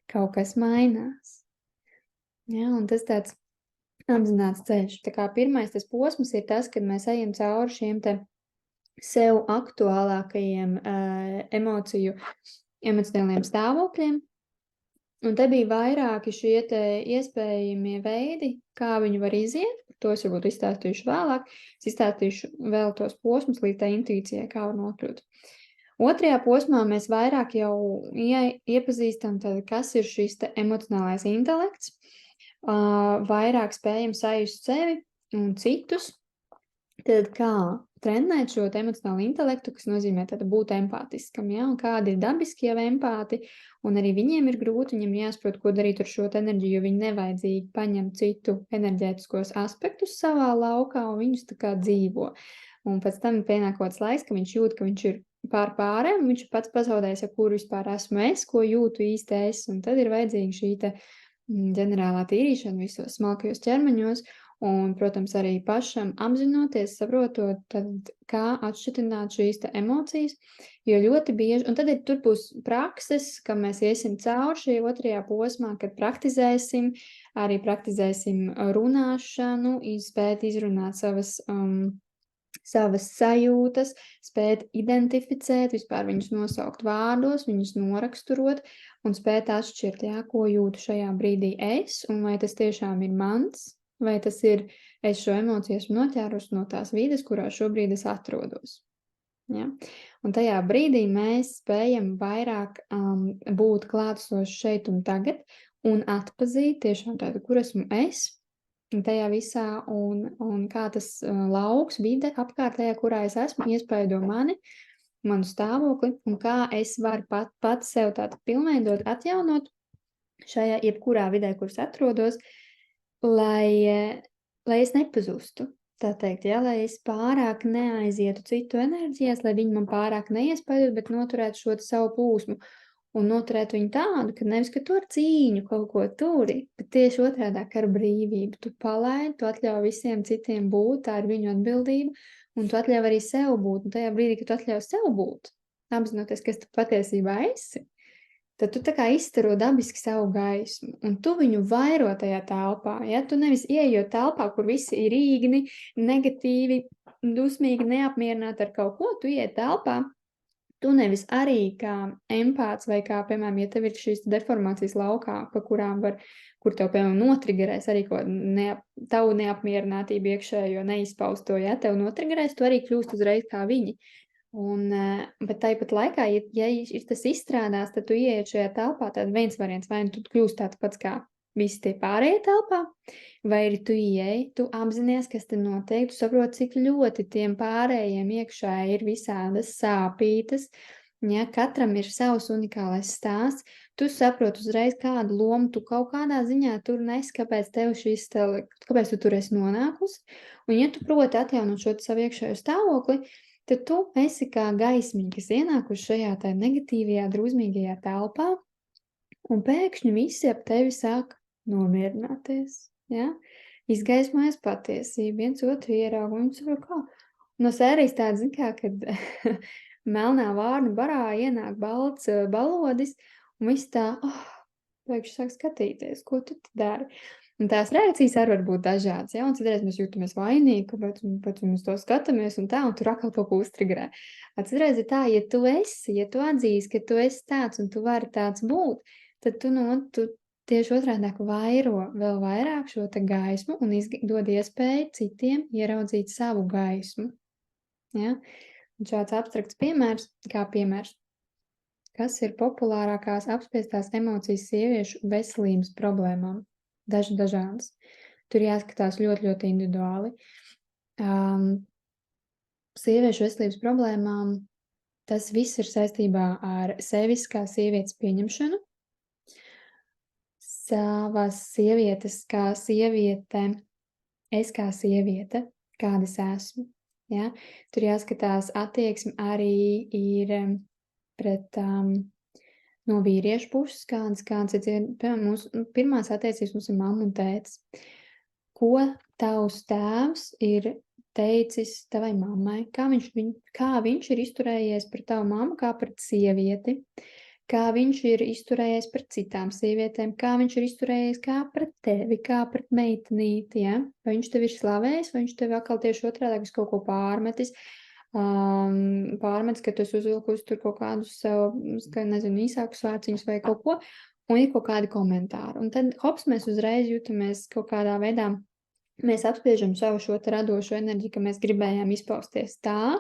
Kaut kas mainās. Ja? Un tas tāds apzināts ceļš. Tā kā pirmais tas posms ir tas, kad mēs ejam cauri šiem te sev aktuālākajiem emocionāliem stāvokļiem. Un te bija vairāki šie te iespējamie veidi, kā viņi var iziet. To es varbūt izstāstīšu vēlāk. Es izstāstīšu vēl tos posmus līdz tā intuīcijai, kā var nokļūt. Otrajā posmā mēs vairāk jau iepazīstam, kas ir šis te emocionālais intelekts. Vairāk spējam sajust sevi un citus. Tad kā trenēt šo emocionālo intelektu, kas nozīmē būt empātiskam, ja? Un kādi ir dabiski jau empāti, un arī viņiem ir grūti, viņiem jāsaprot, ko darīt ar šo enerģiju, jo viņi nevajadzīgi paņem citu enerģētiskos aspektus savā laukā, un viņus tā kā dzīvo. Un pēc tam pienākots laiks, ka viņš jūt, ka viņš ir pārējiem, viņš pats pazaudējis, kur vispār esmu es, ko jūtu īsti es, un tad ir vajadzīga šī te ģenerālā tīrīšana visos smalkajos ķermeņos, un, protams, arī pašam apzinoties, saprotot, tad kā atšķitināt šīs te emocijas, jo ļoti bieži, un tad tur būs prakses, ka mēs iesim cauri šī otrajā posmā, kad praktizēsim runāšanu, spēt izrunāt savas sajūtas, spēt identificēt, vispār viņus nosaukt vārdos, viņus noraksturot un spēt atšķirt, ko jūtu šajā brīdī es, un vai tas tiešām ir mans, vai tas ir, es šo emociju esmu noķērus no tās vides, kurā šobrīd es atrodos. Ja? Un tajā brīdī mēs spējam vairāk būt klātesoši šeit un tagad un atpazīt tiešām tādu, kur esmu es, tajā visā, un kā tas lauks, vide apkārtējā, kurā es esmu, iespaido manu stāvokli, un kā es varu pat sev tādu pilnveidot, atjaunot šajā jebkurā vidē, kuras atrodos, lai es nepazustu, tā teikt, ja, lai es pārāk neaizietu citu enerģijas, lai viņi man pārāk neiespaidot, bet noturētu šo savu plūsmu. Un noturēt viņu tādu, ka nevis, ka tu ar cīņu kaut ko turi, bet tieši otrādāk ar brīvību. Tu palaidi, tu atļauj visiem citiem būt, tā ir viņu atbildība, un tu atļauj arī sev būt. Un tajā brīdī, kad tu atļauj sev būt, apzinoties, kas tu patiesībā esi, tad tu tā kā izstaro dabiski savu gaismu, un tu viņu vairo tajā telpā. Ja? Tu nevis ieejot telpā, kur visi ir īgni, negatīvi, dusmīgi, neapmierināti ar kaut ko, tu ieiet telpā, tu nevis arī kā empāts vai kā, piemēram, ja tev ir šīs deformācijas laukā, kur tev, piemēram, notrigerēs arī ko tavu neapmierinātību iekšējo neizpausto, ja tev notrigerēs, tu arī kļūst uzreiz kā viņi. Bet tāpat laikā, ja tas izstrādās, tad tu ieej šajā telpā, tad viens variants, vai tu kļūst tāds pats kā visi tie pārējie telpā, vai arī tu ieej, tu apzinies, kas te notiek, tu saproti, cik ļoti tiem pārējiem iekšā ir visādas sāpītas, ja katram ir savs unikālais stāsts, tu saproti uzreiz, kādu lomu tu kaut kādā ziņā tur nes, kāpēc tu tur esi nonākusi, un ja tu proti atjaunot šo savu iekšējo stāvokli, tad tu esi kā gaismiņa, kas ienākuši šajā tā negatīvajā, drūzmīgajā telpā, un pēkšņi visi ap tevi sāk nomierināties, ja? Izgaismojas patiesība, viens otru ierauga, un viņš var kā. No sērijas tāda, zin kā, kad melnā vārnu barā ienāk balts balodis, un viss tā, pēkšņi sāk skatīties, ko tu dari. Un tās reakcijas arī var būt dažādas, ja? Un citreiz mēs jūtamies vainīgi, kāpēc mēs to skatāmies un tā, un tur atkal kaut ko uztrigrē. Citreiz ir tā, ja tu atzīsti, ka tu esi tāds un tu vari tāds būt, tad tu tieši otrādāk vairo vēl vairāk šo te gaismu un dod iespēju citiem ieraudzīt savu gaismu. Ja? Un šāds abstrakts piemērs, kas ir populārākās apspiestās emocijas sieviešu veselības problēmām? Dažādas. Tur jāskatās ļoti, ļoti individuāli. Sieviešu veselības problēmām tas viss ir saistībā ar sevis kā sievietes pieņemšanu, savas sievietes kā sieviete, es kā sieviete, kāda es esmu. Ja? Tur jāskatās attieksme arī ir pret no vīriešu puses, kāds ir, piemēram, pirmās attiecības mums ir mamma un tētis. Ko tavs tēvs ir teicis tavai mammai? Kā viņš ir izturējies pret tavu mammu, kā pret sievieti? Kā viņš ir izturējies pret citām sievietēm, kā viņš ir izturējies kā pret tevi, kā pret meitenīti, ja? Vai viņš tevi ir slavējis, vai viņš tevi atkal tieši otrādi visu kaut ko pārmetis, ka tu esi uzvilkusi tur kaut kādus sev, nezinu, īsākus vārciņus vai kaut ko, un ir kaut kādi komentāri. Un tad, mēs uzreiz jūtamies kaut kādā veidā, mēs apspiežam savu šo te radošo enerģiju, ka mēs gribējām izpausties tā,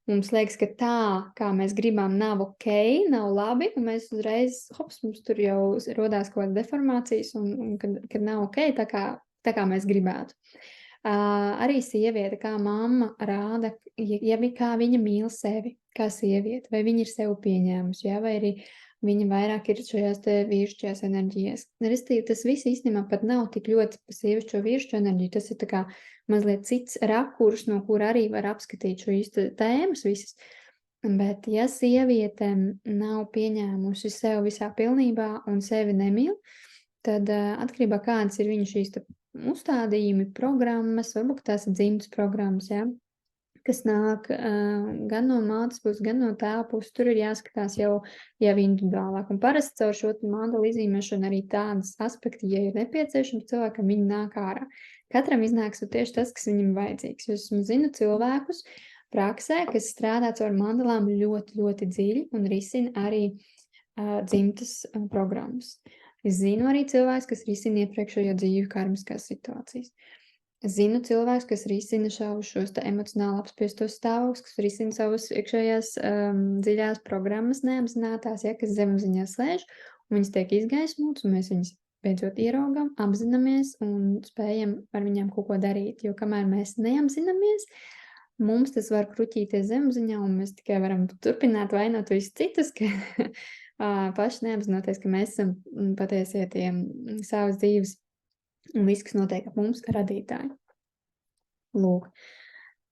mums liekas, ka tā, kā mēs gribam, nav ok, nav labi, un mēs uzreiz, mums tur jau rodās kaut kādas deformācijas, un kad nav ok, tā kā mēs gribētu. Arī sieviete, kā mamma rāda, kā viņa mīl sevi, kā sieviete, vai viņa ir sevi pieņēmusi, ja, vai arī viņa vairāk ir šajās te vīrišķajās enerģijas. Restīvi, tas viss īstenībā pat nav tik ļoti pa sievišķo vīrišķo enerģiju, tas ir tā kā mazliet cits rakurs, no kura arī var apskatīt šīs tēmas visas. Bet ja sieviete nav pieņēmusi sevi visā pilnībā un sevi nemīl, tad atkarībā kādas ir viņa šīs uzstādījumi, programmas, varbūt tās ir dzimtas programmas, ja, kas nāk gan no mātes puses, gan no tēva puses, tur ir jāskatās jau individuālāk. Un parasti caur šo mandala izīmēšanu arī tādas aspekti, ja ir nepieciešams cilvēkam, viņi nāk ārā. Katram iznāks tieši tas, kas viņam vajadzīgs. Es zinu cilvēkus praksē, kas strādā caur mandalām ļoti, ļoti dziļi un risina arī dzimtas programmas. Es zinu arī cilvēkus, kas risina iepriekšējo dzīvi karmiskās situācijas. Es zinu cilvēkus, kas risina šos emocionāli apspiestos stāvokļus, kas risina savus iekšējās dziļās programmas neapzinātās, ja, kas zemapziņā slēž, un viņas tiek izgaismotas, un mēs viņas beidzot ieraugam, apzināmies un spējam ar viņām kaut ko darīt. Jo kamēr mēs neapzināmies, mums tas var kruķīties zemapziņā, un mēs tikai varam turpināt vainot visus citus, ka paši neapzinoties, ka mēs esam patiesie tie savas dzīves un viss, kas notiek ap mums, radītāji. Lūk,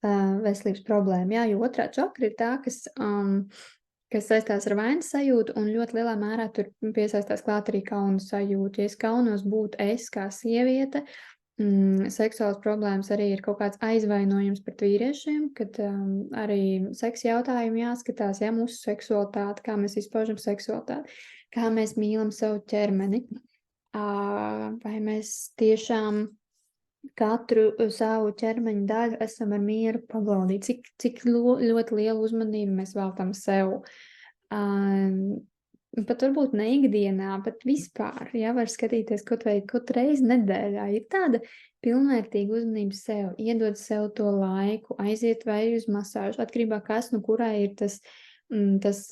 veselības problēma. Jā, jo otrā čakra ir tā, kas saistās ar vainas sajūtu, un ļoti lielā mērā tur piesaistās klāt arī kauna sajūta. Ja es kaunos būt es kā sieviete, seksuālas problēmas arī ir kaut kāds aizvainojums pret vīriešiem, kad arī seksa jautājumi jāskatās, ja mūsu seksualitāte, kā mēs izpaužam seksualitāti, kā mēs mīlam savu ķermeni. Vai mēs tiešām katru savu ķermeņa daļu esam ar mieru pabaudīt, cik ļoti lielu uzmanību mēs veltam sev, pat varbūt ne ikdienā, bet vispār, var skatīties kaut reizi nedēļā. Ir tāda pilnvērtīga uzmanība sev, iedot sev to laiku, aiziet vai uz masāžu, atkarībā kas, kurai ir tas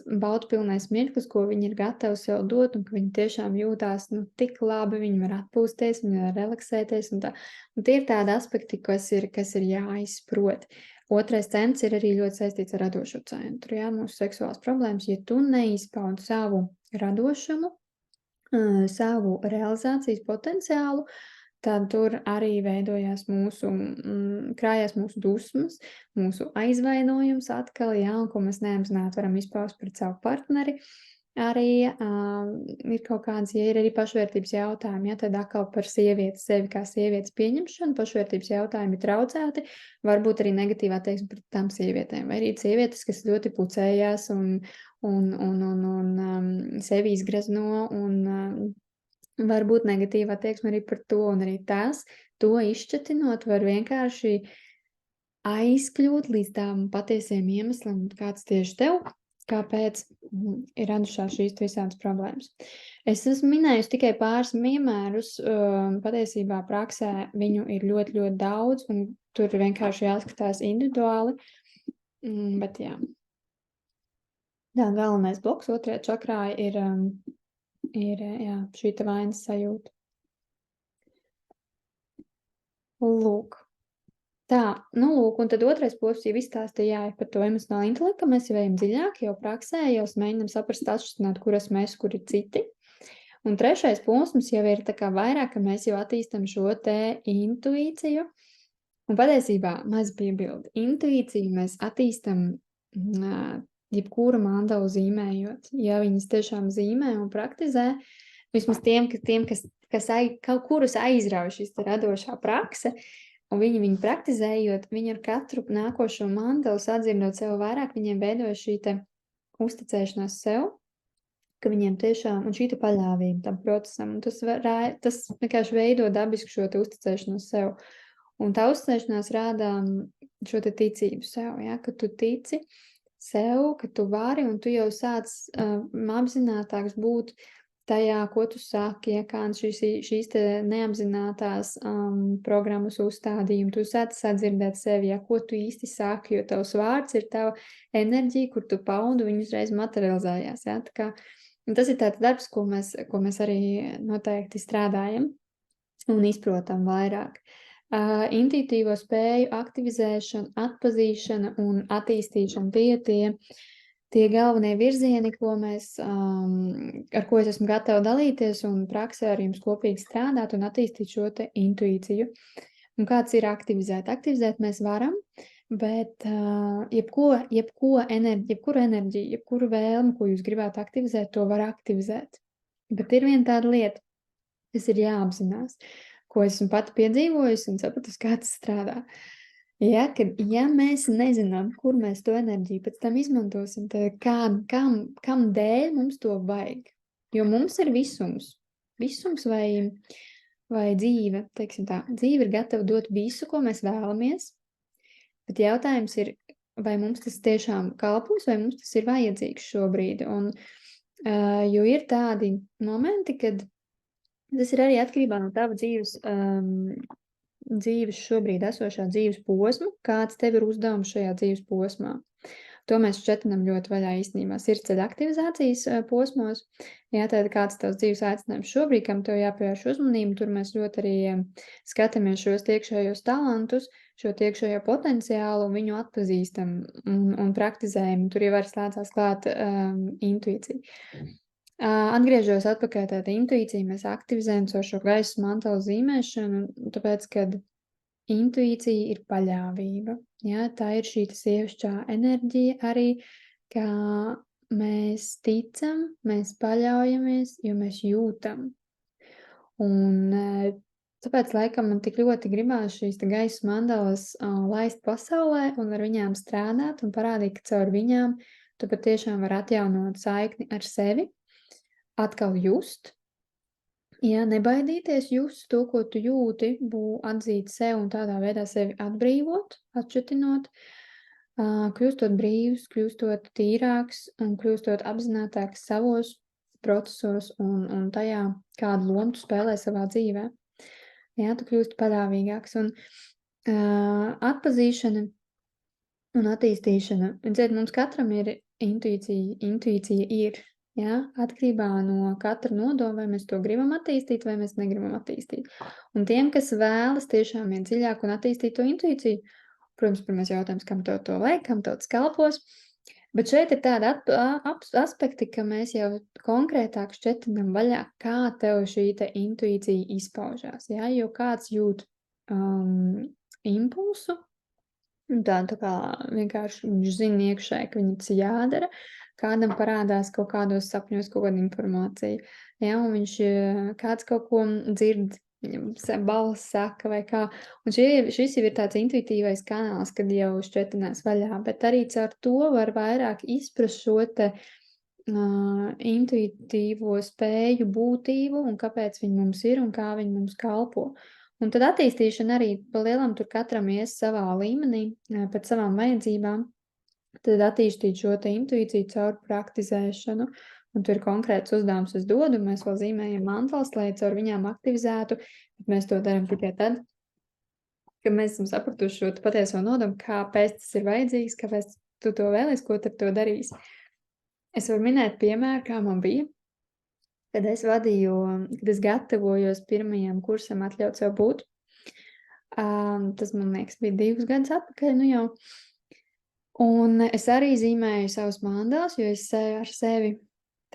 baudpilnais mirklis, ko viņi ir gatavi sev dot, un ka viņi tiešām jūtās tik labi, viņi var atpūsties, viņi var relaksēties, un tā. Un tie ir tādi aspekti, kas ir jāizprot. Otrais centrs ir arī ļoti saistīts ar radošo centru. Mūsu seksuālās problēmas, ja tu neizpaudi savu radošumu, savu realizācijas potenciālu, tad tur arī veidojās krājās mūsu dusmas, mūsu aizvainojums atkal, un ko mēs neapzināti varam izpaust pret savu partneri. Arī ir kaut kāds, ja ir arī pašvērtības jautājumi, tad atkal par sievietes, sevi kā sievietes pieņemšanu, pašvērtības jautājumi traucēti, varbūt arī negatīvā attieksme pret tām sievietēm, vai arī sievietes, kas ļoti pucējās un sevi izgrezno, un varbūt negatīvā attieksme arī par to, un arī tās, to izšķetinot, var vienkārši aizkļūt līdz tām patiesiem iemesliem, kāds tieši tev, kāpēc ir radušās šīs visādas problēmas. Es esmu minējusi tikai pāris piemērus, patiesībā praksē viņu ir ļoti, ļoti daudz, un tur vienkārši jāskatās individuāli, bet jā. Tā galvenais bloks otrajā čakrā ir šī te vainas sajūta. Lūk. Tā, un tad otrais posms jau izstāstīja par to emocionālo intelektu, mēs jau ejam dziļāk, jau praksē, jau mēģinām saprast, atšķirt, kur esmu es, kur ir citi. Un trešais posms jau ir tā kā vairāk, ka mēs jau attīstam šo te intuīciju. Un patiesībā maz piebildi. Intuīciju mēs attīstam jebkuru mandalu zīmējot. Ja viņas tiešām zīmē un praktizē, vismaz tiem, kas kaut kurus aizrauj šis radošā prakse, un viņi praktizējot, viņi ar katru nākošo mandalu sadzirdot sev vairāk, viņiem veidoja šī te uzticēšanās sev, ka viņiem tiešām, un šī te paļāvība tam procesam, un tas vienkārši veido dabiski šo te uzticēšanos sev. Un tā uzticēšanās rāda šo te ticību sev, ka tu tici sev, ka tu vari, un tu jau sāc apzinātāks būt tajā, ko tu saki, kā šīs te neapzinātās programmas uzstādījumi, tu sāc sadzirdēt sevi, ko tu īsti saki, jo tavs vārds ir tava enerģija, kur tu paudu, viņi uzreiz materializējās, Tā kā, un tas ir tāds darbs, ko mēs arī noteikti strādājam un izprotam vairāk. Intuitīvo spēju aktivizēšana, atpazīšana un attīstīšana tie galvenie virzieni, ar ko es esmu gatava dalīties un praksē ar jums kopīgi strādāt un attīstīt šo te intuīciju. Un kāds ir aktivizēt? Aktivizēt mēs varam, bet jebkuru enerģiju, jebkuru vēlmu, ko jūs gribētu aktivizēt, to var aktivizēt. Bet ir viena tāda lieta, kas ir jāapzinās, ko esmu pati piedzīvojusi un sapratusi, kā tas strādā. Ja mēs nezinām, kur mēs to enerģiju pēc tam izmantosim, tad kam dēļ mums to vajag? Jo mums ir visums vai dzīve, teiksim tā. Dzīve ir gatava dot visu, ko mēs vēlamies, bet jautājums ir, vai mums tas tiešām kalpos, vai mums tas ir vajadzīgs šobrīd. Jo ir tādi momenti, kad tas ir arī atkarībā no tava dzīves šobrīd esošā dzīves posma, kāds tev ir uzdevums šajā dzīves posmā. To mēs šķetinam ļoti vaļā īstenībā sirdsceļa aktivizācijas posmos. Tātad kāds tavs dzīves aicinājums šobrīd, kam tev jāpievērš uzmanību, tur mēs ļoti arī skatāmies šos iekšējos talantus, šo iekšējo potenciālu, viņu atpazīstam un praktizējam. Tur jau var slēdzās klāt intuīcija. Atgriežos atpakaļ tāda intuīcija, mēs aktivizējam šo gaisa mantalu zīmēšanu, tāpēc, kad intuīcija ir paļāvība. Tā ir šī sievišķā enerģija arī, kā mēs ticam, mēs paļaujamies, jo mēs jūtam. Un tāpēc, laikam, man tik ļoti gribās šīs gaisa mandalas laist pasaulē un ar viņām strādāt un parādīt, ka caur viņām tu patiešām vari atjaunot saikni ar sevi, atkal just, nebaidīties just to, ko tu jūti, atzīt sev un tādā veidā sevi atbrīvot, atšķetinot, kļūstot brīvs, kļūstot tīrāks un kļūstot apzinātāks savos procesos un tajā, kādu lomu tu spēlē savā dzīvē. Jā, tu kļūsti paļāvīgāks un atpazīšana un attīstīšana. Dzird, mums katram ir intuīcija ir, jā, atkarībā no katra nodoma, vai mēs to gribam attīstīt, vai mēs negribam attīstīt. Un tiem, kas vēlas tiešām iet dziļāk un attīstīt to intuīciju, protams, pirmais jautājums, kam to vajag, kam tas kalpos, bet šeit ir tādi aspekti, ka mēs jau konkrētāk šķetinam vaļā, kā tev šī te intuīcija izpaužās, jā, jo kāds jūt impulsu, un tā kā vienkārši viņš zina iekšēji, ka viņam tas jādara, kādam parādās kaut kādos sapņos kaut kāda informācija, jā, un viņš kāds kaut ko dzird, viņam balss saka vai kā, un šis jau ir tāds intuitīvais kanāls, kad jau šķetinās vaļā, bet arī caur to var vairāk izprast šo te intuitīvo spēju būtību un kāpēc viņi mums ir un kā viņi mums kalpo. Un tad attīstīšana arī pa lielam tur katram ies savā līmenī, pēc savām vajadzībām, tad attīstīt šo te intuīciju caur praktizēšanu, un tur ir konkrēts uzdevums es dodu, mēs vēl zīmējam mantlas, lai caur viņām aktivizētu, bet mēs to darām tikai tad, ka mēs esam sapratuši šo patieso nodomu, kāpēc tas ir vajadzīgs, kāpēc tu to vēlies, ko tad to darīsi. Es varu minēt piemēru, kā man bija, kad es gatavojos pirmajam kursam atļaut sev būt. Tas, man liekas, bija 2 gadus atpakaļ, nu jau. Un es arī zīmēju savus mandālus, jo es ar sevi,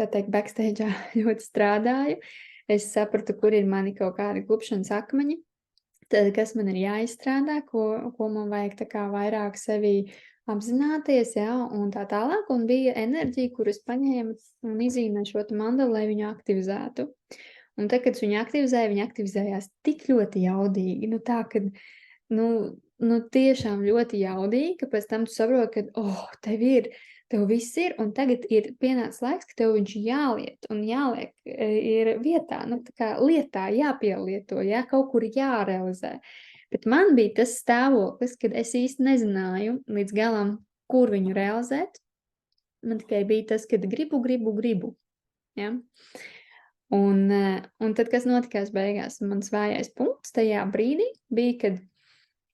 tā teikt, backstage'ā ļoti strādāju. Es sapratu, kur ir mani kaut kādi klupšanas akmeņi, tad kas man ir jāizstrādā, ko man vajag tā kā vairāk sevi apzināties, jā, un tā tālāk, un bija enerģija, kuras paņēma un izīmēja šo mandalu, lai viņu aktivizētu. Un tad, kad viņu aktivizēja, viņa aktivizējās tik ļoti jaudīgi, nu tā, kad, nu tiešām ļoti jaudīgi, ka pēc tam tu saproti, ka, tev viss ir, un tagad ir pienācis laiks, ka tev viņš jāliet un jāliek ir vietā, nu tā kā lietā jāpielieto, jā, kaut kur jārealizē. Bet man bija tas stāvoklis, kad es īsti nezināju līdz galam, kur viņu realizēt. Man tikai bija tas, kad gribu. Ja? Un tad, kas notikās beigās, mans vājais punkts tajā brīdī bija, kad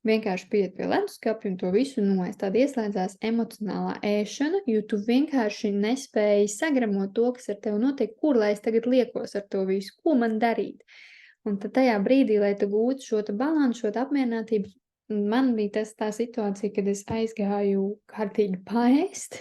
vienkārši pieiet pie leduskapja un to visu noēst. Tāda ieslēdzās emocionālā ēšana, jo tu vienkārši nespēji sagramot to, kas ar tevi notiek, kur lai es tagad liekos ar to visu, ko man darīt. Un tad tajā brīdī, lai tu gūtu šo balansu, šo apmierinātību, man bija tā situācija, kad es aizgāju kārtīgi paēst,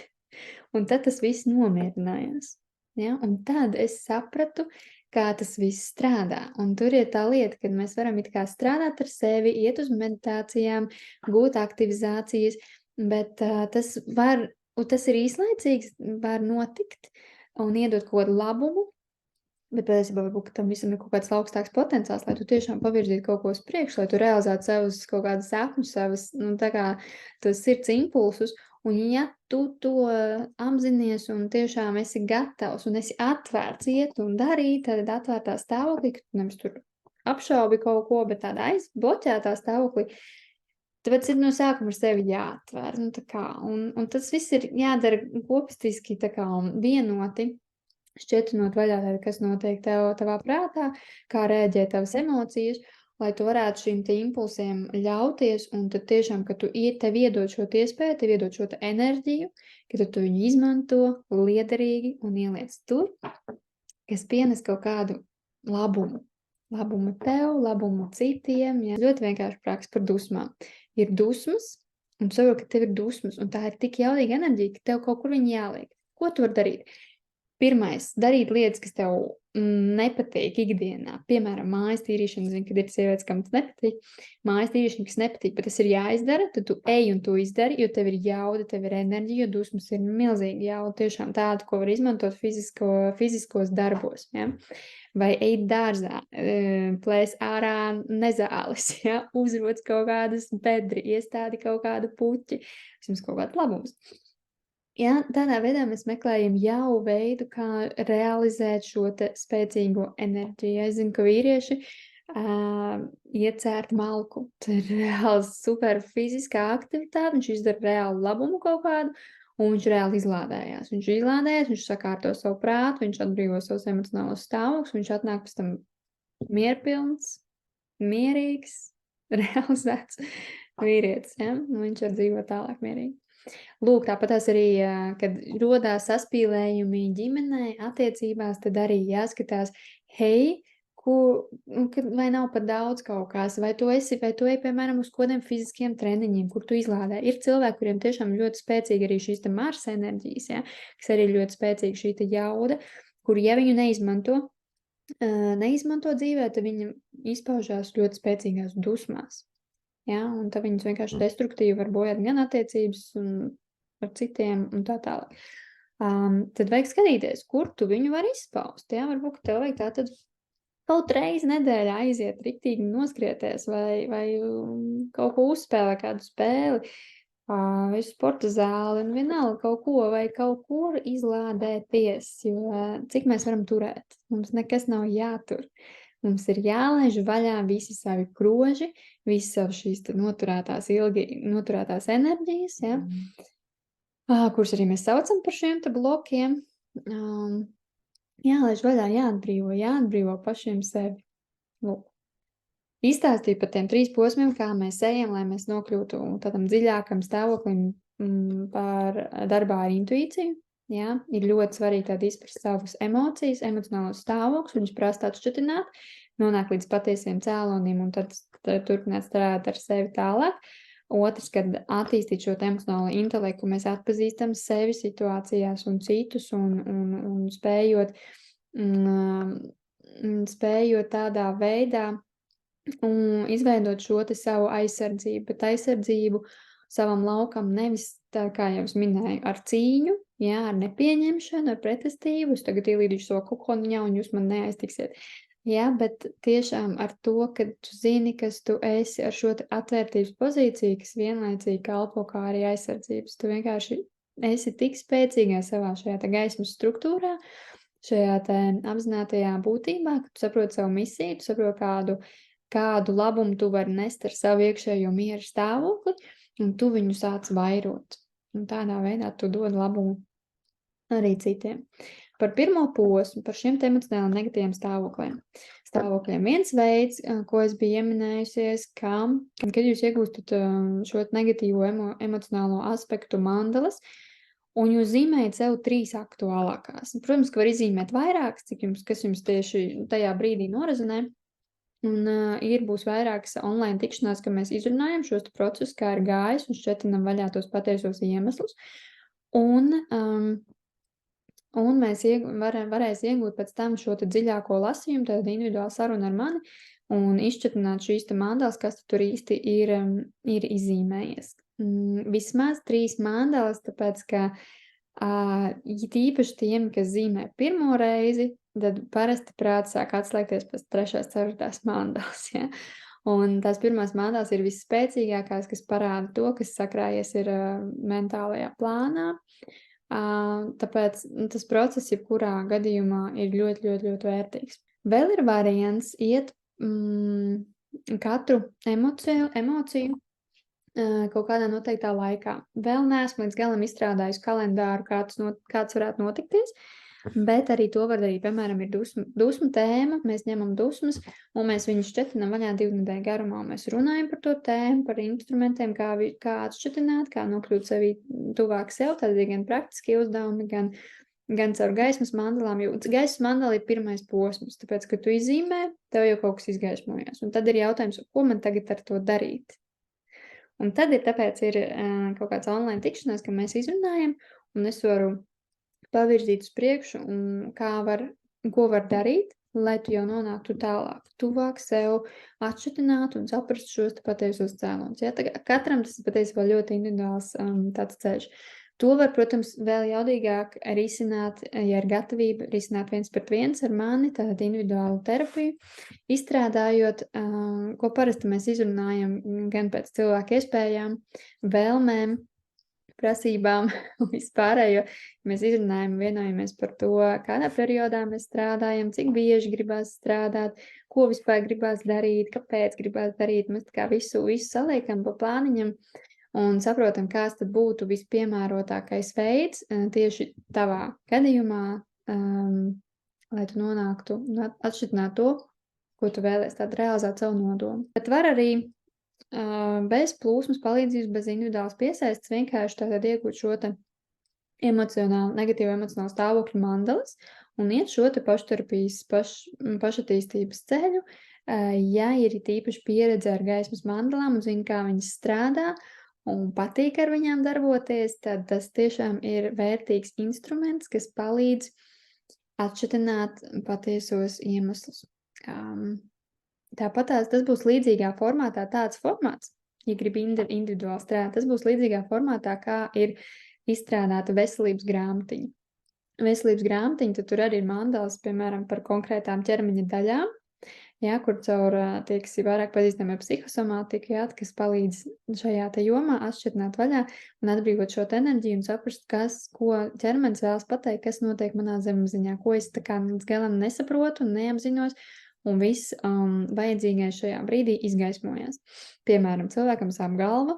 un tad tas viss nomierinājās. Ja? Un tad es sapratu, kā tas viss strādā. Un tur ir tā lieta, kad mēs varam it kā strādāt ar sevi, iet uz meditācijām, gūt aktivizācijas, bet tas ir īslaicīgs, var notikt un iedot kaut kādu labumu, bet patiesībā varbūt tam visam ir kaut kāds augstāks potenciāls, lai tu tiešām pavirzītu kaut ko uz priekšu, lai tu realizētu savus kaut kādus sapņus, savus, tā kā tos sirds impulsus, un ja tu to apzinies un tiešām esi gatavs un esi atvērts iet un darīt, tad atvērtā stāvoklī, ka tu nevis tur apšaubi kaut ko, bet tādā aizbloķētā stāvoklī, tāpēc ir no sākuma ar sevi jāatver, un tas viss ir jādara kopistiski tā kā vienoti, šķietinot vaļā, kas notiek tavā prātā, kā rēģē tavas emocijas, lai tu varētu šīm te impulsiem ļauties, un tad tiešām, ka tev iedod šo iespēju, tev iedod šo enerģiju, ka tu viņu izmanto liederīgi un ieliec tur, kas pienes kaut kādu labumu. Labumu tev, labumu citiem, ja. Ļoti vienkārši praks par dusmām. Ir dusmas, un tu saproti, ka tev ir dusmas, un tā ir tik jaudīga enerģija, ka tev kaut kur viņa jāliek. Ko tu vari darīt? Pirmais, darīt lietas, kas tev nepatīk ikdienā. Piemēram, mājas tīrīšana, zinu, kad ir sievietes, kam tas nepatīk. Mājas tīrīšana, kas nepatīk, bet tas ir jāizdara, tad tu ej un to izdari, jo tev ir jauda, tev ir enerģija, jo dusmas ir milzīgi jauda, tiešām tādu, ko var izmantot fiziskos darbos. Ja? Vai ej dārzā, plēs ārā nezāles, ja? Uzroc kaut kādas bedri, iestādi kaut kādu puķi, vismaz kaut kādu labumus. Ja, tādā veidā mēs meklējam jau veidu, kā realizēt šo te spēcīgo enerģiju. Es zinu, ka vīrieši iecērt malku. Tā ir reāli super fiziskā aktivitāte, viņš izdara reāli labumu kaut kādu, un viņš reāli izlādējās. Viņš sakārto savu prātu, viņš atbrīvo savus emocionālos stāvokļus, viņš atnāk pēc tam mierpilns, mierīgs, reāls vecs vīrietis, ja? Viņš var dzīvot tālāk mierīgi. Lūk, tāpatās arī, kad rodās saspīlējumi ģimenē, attiecībās, tad arī jāskatās, hei, vai nav par daudz kaut kas, vai tu ej, piemēram, uz kodiem fiziskiem treniņiem, kur tu izlādē. Ir cilvēki, kuriem tiešām ļoti spēcīgi arī šīs te Marsa enerģijas, ja, kas arī ļoti spēcīgi šī te jauda, kur, ja viņu neizmanto dzīvē, tad viņa izpaužās ļoti spēcīgās dusmās. Ja, un tad viņas vienkārši destruktīvi var bojāt gan attiecības ar citiem un tā tālāk. Tad vajag skatīties, kur tu viņu var izpaust. Ja? Varbūt, ka tev vajag tātad kaut reizi nedēļā aiziet riktīgi noskrieties vai kaut ko uzspēlē, kādu spēli, vai sporta zāli un vienalga kaut ko vai kaut kur izlādēties, jo cik mēs varam turēt? Mums nekas nav jātur. Mums ir jālaiž vaļā visi savi kroži, visi savi šīs noturētās enerģijas, ja? Kuras arī mēs saucam par šiem te blokiem. Jālaiž vaļā, jāatbrīvo pašiem sevi. Lūk. Izstāstīju par tiem 3 posmiem, kā mēs ejam, lai mēs nokļūtu tādam dziļākam stāvoklim par darbā ar intuīciju. Ja? Ir ļoti svarīgi tādi izprast savas emocijas, emocionālos stāvokļus, viņus prasa atšķitināt, nonāk līdz patiesiem cēlonim un tad turpināt strādāt ar sevi tālāk. Otrs, kad attīstīt šo emocionālo intelektu, mēs atpazīstam sevi situācijās un citus un spējot tādā veidā izveidot šo te savu aizsardzību, bet aizsardzību savam laukam nevis tā, kā jau es minēju, ar cīņu, jā, ar nepieņemšanu, ar pretestību, es tagad ielīdīšu savu kukoniņā un jūs man neaiztiksiet. Jā, bet tiešām ar to, ka tu zini, kas tu esi ar šo te atvērtības pozīciju, kas vienlaicīgi kalpo kā arī aizsardzības. Tu vienkārši esi tik spēcīgā savā šajā te gaismas struktūrā, šajā te apzinātajā būtībā, ka tu saproti savu misiju, tu saproti, kādu labumu tu vari nest ar savu iekšējo mieru stāvokli, un tu viņu sāc vairot. Un tādā veidā tu dod labumu arī citiem. Par pirmo posmu, par šiem emocionāli negatīviem stāvokļiem. Viens veids, ko es biju ieminējusies, kad jūs iegūstat šo negatīvo emocionālo aspektu mandalas, un jūs zīmējat sev 3 aktuālākās. Protams, ka var izzīmēt vairākas, kas jums tieši tajā brīdī norezinē. Un būs vairākas online tikšanās, ka mēs izrunājam šos procesus, kā ir gājis, un šķetinam vaļā tos patiesos iemeslus. Un mēs varēs iegūt pēc tam šo te dziļāko lasījumu, tad individuāli sarunu ar mani, un izšķetināt šīs te mandalas, kas tur īsti ir izzīmējies. Vismaz 3 mandalas, tāpēc, ka tīpaši tiem, kas zīmē pirmo reizi, tad parasti prāts sāk atslēgties pēc 3. 4. mandalas, ja? Un tās pirmās mandalas ir visspēcīgākās, kas parāda to, kas sakrājies ir mentālajā plānā. Tāpēc tas process, jebkurā gadījumā, ir ļoti, ļoti, ļoti vērtīgs. Vēl ir variants iet katru emociju kaut kādā noteiktā laikā. Vēl neesmu līdz galam izstrādājusi kalendāru, kāds varētu notikties, bet arī to var darīt. Piemēram, ir dusmu tēma, mēs ņemam dusmas, un mēs viņus šķetinām vaļā 2 nedēļu garumā. Mēs runājam par to tēmu, par instrumentiem, kā atšķetināt, kā nokļūt sevi tuvāk sev, tad ir gan praktiski uzdevumi, gan caur gaismas mandalām, jo gaismas mandala ir pirmais posms, tāpēc, ka tu izzīmē, tev jau kaut kas izgaismojās. Un tad ir jautājums, ko man tagad ar to darīt? Un tad tāpēc ir kaut kāds online tikšanās, ka mēs izrunājam, un es varu pavirzīt uz priekšu, un ko var darīt, lai tu jau nonāktu tālāk, tuvāk sev, atšķitināt un saprast šos patiesos cēloņus. Ja? Katram tas patiesībā ļoti individuāls tāds ceļš. To var, protams, vēl jaudīgāk risināt, ja ir gatavība risināt 1-1 ar mani, tātad individuālu terapiju, izstrādājot, ko parasti mēs izrunājam gan pēc cilvēku iespējām, vēlmēm, prasībām un vispārējo. Mēs izrunājam, vienojamies par to, kādā periodā mēs strādājam, cik bieži gribās strādāt, ko vispār gribās darīt, kāpēc gribās darīt. Mēs tā kā visu saliekam pa plāniņam un saprotam, kāds tad būtu vispiemērotākais veids tieši tavā gadījumā, lai tu nonāktu, atšķitināt to, ko tu vēlies, tādu realizēt savu nodomu. Bet var arī bez plūsmas palīdzības, bez individuālas piesaistes vienkārši tātad iegūt šo te negatīvu emocionālu stāvokļu mandalas un iet šo te pašterapijas, pašattīstības ceļu, ja ir tīpaši pieredze ar gaismas mandalām un zina, kā viņas strādā un patīk ar viņām darboties, tad tas tiešām ir vērtīgs instruments, kas palīdz atšķitināt patiesos iemeslus. Tāpat tas būs līdzīgā formātā, tāds formāts, ja gribi individuāli strādāt, tas būs līdzīgā formātā, kā ir izstrādāta veselības grāmatiņa. Veselības grāmatiņa, tad tur arī ir mandalas, piemēram, par konkrētām ķermeņa daļām, jā, kur caur tie, kas ir vairāk pazīstami ar psihosomātiku, jā, kas palīdz šajā te jomā atšķitināt vaļā un atbrīvot šo enerģiju un saprast, ko ķermenis vēlas pateikt, kas notiek manā zemapziņā, ko es tā kā līdz galam nesaprotu un neapzinos, un viss vajadzīgais šajā brīdī izgaismojās. Piemēram, cilvēkam sāp galva,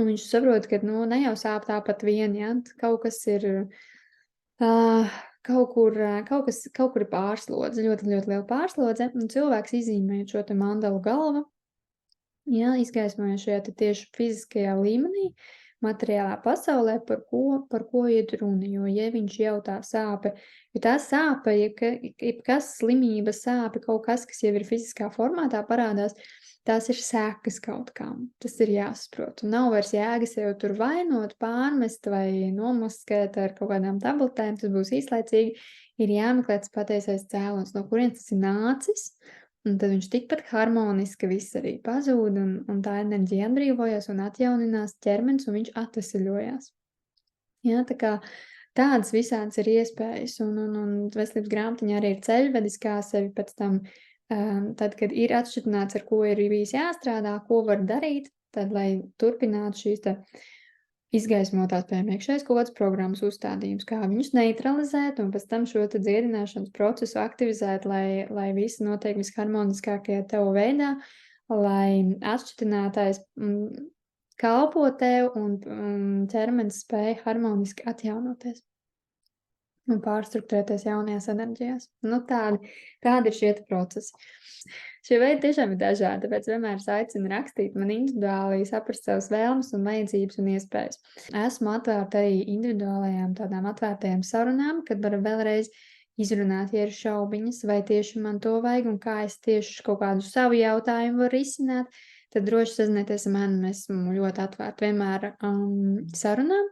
un viņš saprot, ka, ne jau sāp tāpat vien, jā, kaut kas ir, kaut kur ir pārslodze, ļoti, ļoti liela pārslodze, un cilvēks izīmējot šo te mandalu galvu, jā, izgaismojot šajā te tieši fiziskajā līmenī, materiālā pasaulē, par ko iet runa, jo, ja viņš jau tā sāpe, jo tā sāpe, kas slimība sāpe, kaut kas jau ir fiziskā formātā parādās, tās ir sekas kaut kam, tas ir jāsaprot, un nav vairs jēga sev tur vainot, pārmest vai nomaskēt ar kaut kādām tabletēm, tas būs īslaicīgi, ir jāmeklē tas patiesais cēlons, no kurienes tas ir nācis, un tad viņš tikpat harmoniski viss arī pazūd, un tā enerģija atbrīvojas un atjauninās ķermenis, un viņš atveseļojās. Jā, tā kā tādas visādas ir iespējas, un veselības grāmatiņā arī ir ceļvedis, kā sevi pēc tam, tad, kad ir atšķitināts, ar ko ir bijis jāstrādā, ko var darīt, tad, lai turpinātu šīs te izgaismotās, piemēram, iekšējas kaut kādas programmas uzstādījums, kā viņus neutralizēt un pēc tam šo te dziedināšanas procesu aktivizēt, lai viss notiek visharmoniskākajā tev veidā, lai atšķitinātājs kalpo tev un ķermenis spēj harmoniski atjaunoties un pārstruktūrēties jaunajās enerģijās. Tādi ir šie procesi. Šie veidi tiešām ir dažādi, tāpēc vienmēr es aicinu rakstīt man individuāli, saprast savas vēlmes un vajadzības un iespējas. Esmu atvērta arī individuālajām tādām atvērtajām sarunām, kad varu vēlreiz izrunāt, ja ir šaubiņas, vai tieši man to vajag un kā es tieši kaut kādu savu jautājumu varu risināt, tad droši sazinieties ar mani, esmu ļoti atvērta vienmēr sarunām,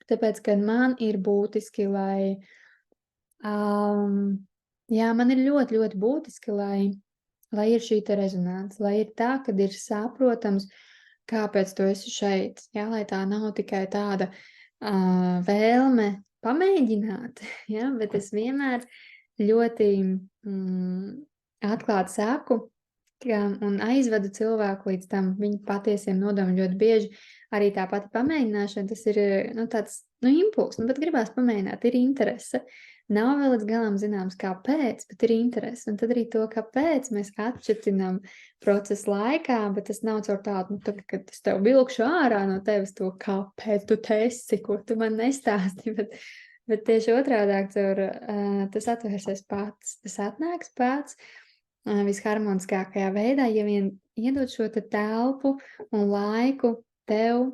tāpēc, kad man ir būtiski, lai, man ir ļoti, ļoti būtiski, lai ir šī te rezonance, lai ir tā, kad ir saprotams, kāpēc tu esi šeit, jā, lai tā nav tikai tāda vēlme pamēģināt, jā, bet es vienmēr ļoti atklāti saku un aizvedu cilvēku līdz tam viņa patiesiem nodomiem. Ļoti bieži arī tā pati pamēģināšana, tas ir tāds impulss, bet gribās pamēģināt, ir interese. Nav vēl līdz galam zināms, kāpēc, bet ir interese. Un tad arī to, kāpēc mēs atšķitinām procesu laikā, bet tas nav caur tādu, kad es tev vilkšu ārā no tevis to, kāpēc tu te esi, ko tu man nestāsti, bet tieši otrādāk caur tas atvērsies pats, tas atnāks pats visharmoniskākajā veidā, ja vien iedod šo te telpu un laiku tev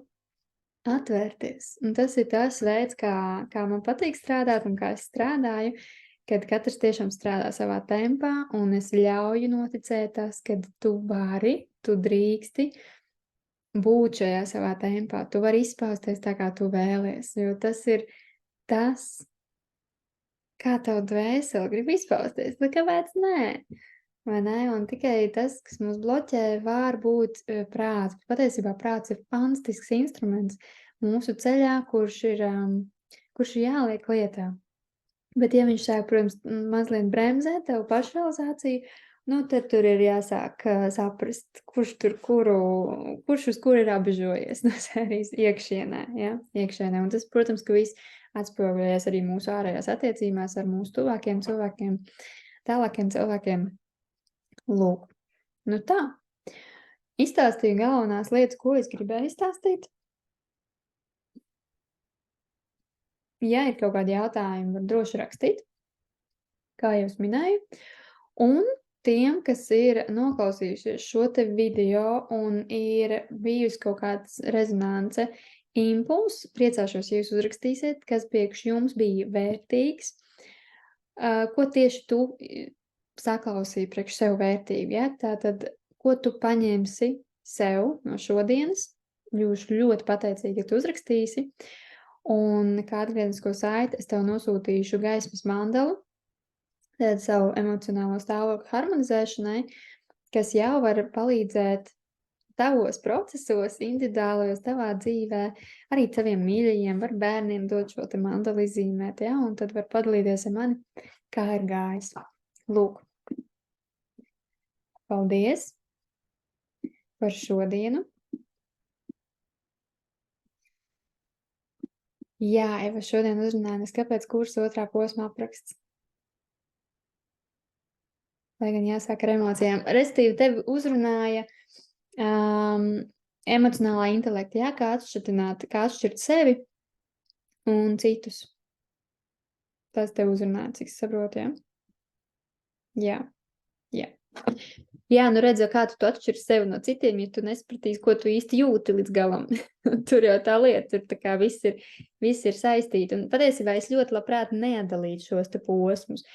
atvērties. Un tas ir tas veids, kā man patīk strādāt un kā es strādāju, kad katrs tiešām strādā savā tempā un es ļauju noticēt tas, kad tu vari, tu drīksti būt šajā savā tempā. Tu vari izpausties tā, kā tu vēlies, jo tas ir tas, kā tev dvēseli grib izpausties. Kāpēc nē? Vai ne? Un tikai tas, kas mums bloķē, var būt prāts. Patiesībā prāts ir fantastisks instruments mūsu ceļā, kurš ir jāliek lietā. Bet ja viņš sāk, protams, mazliet bremzē tev pašrealizāciju Nu, tad tur ir jāsāk saprast, kurš uz kuru ir apbežojies no sērijas iekšienē, ja? Iekšienē. Un tas, protams, ka viss atspoguļojas arī mūsu ārējās attiecībās ar mūsu tuvākiem cilvēkiem, tālākiem cilvēkiem. Lūk, nu tā. Izstāstīju galvenās lietas, ko es gribēju izstāstīt. Ja ir kaut kādi jautājumi, var droši rakstīt, kā jau es minēju. Un tiem, kas ir noklausījušies šo te video un ir bijusi kaut kāds rezonance impulss, priecāšos, ja jūs uzrakstīsiet, kas priekš jums bija vērtīgs, ko tieši tu saklausīji priekš sev vērtīgi, ja? Tātad, ko tu paņemsi sev no šodienas, būšu ļoti pateicīgi, ja tu uzrakstīsi, un kā atgrieznisko saiti es tev nosūtīšu gaismas mandalu, tad savu emocionālo stāvokli harmonizēšanai, kas jau var palīdzēt tavos procesos, individuālajos tavā dzīvē, arī taviem mīļajiem, var bērniem dot šo te mandalu izīmēt, ja, un tad var padalīties ar mani, kā ir gājis. Lūk. Paldies par šodienu. Jā, Eva šodien uzrunājas, kāpēc kursa 2. posma apraksts. Lai gan jāsāk ar emocijām. Restīvi tevi uzrunāja emocionālā intelekta, jā, kā atšķirt sevi un citus. Tas tev uzrunāja, cik saprotu, jā? Jā. Jā, nu redz, kā tu atšķiri sevi no citiem, ja tu nesapratīsi, ko tu īsti jūti līdz galam. Tur jau tā lieta, tur tā kā viss ir saistīti. Un patiesībā es ļoti labprāt neatdalītu šos te posmus,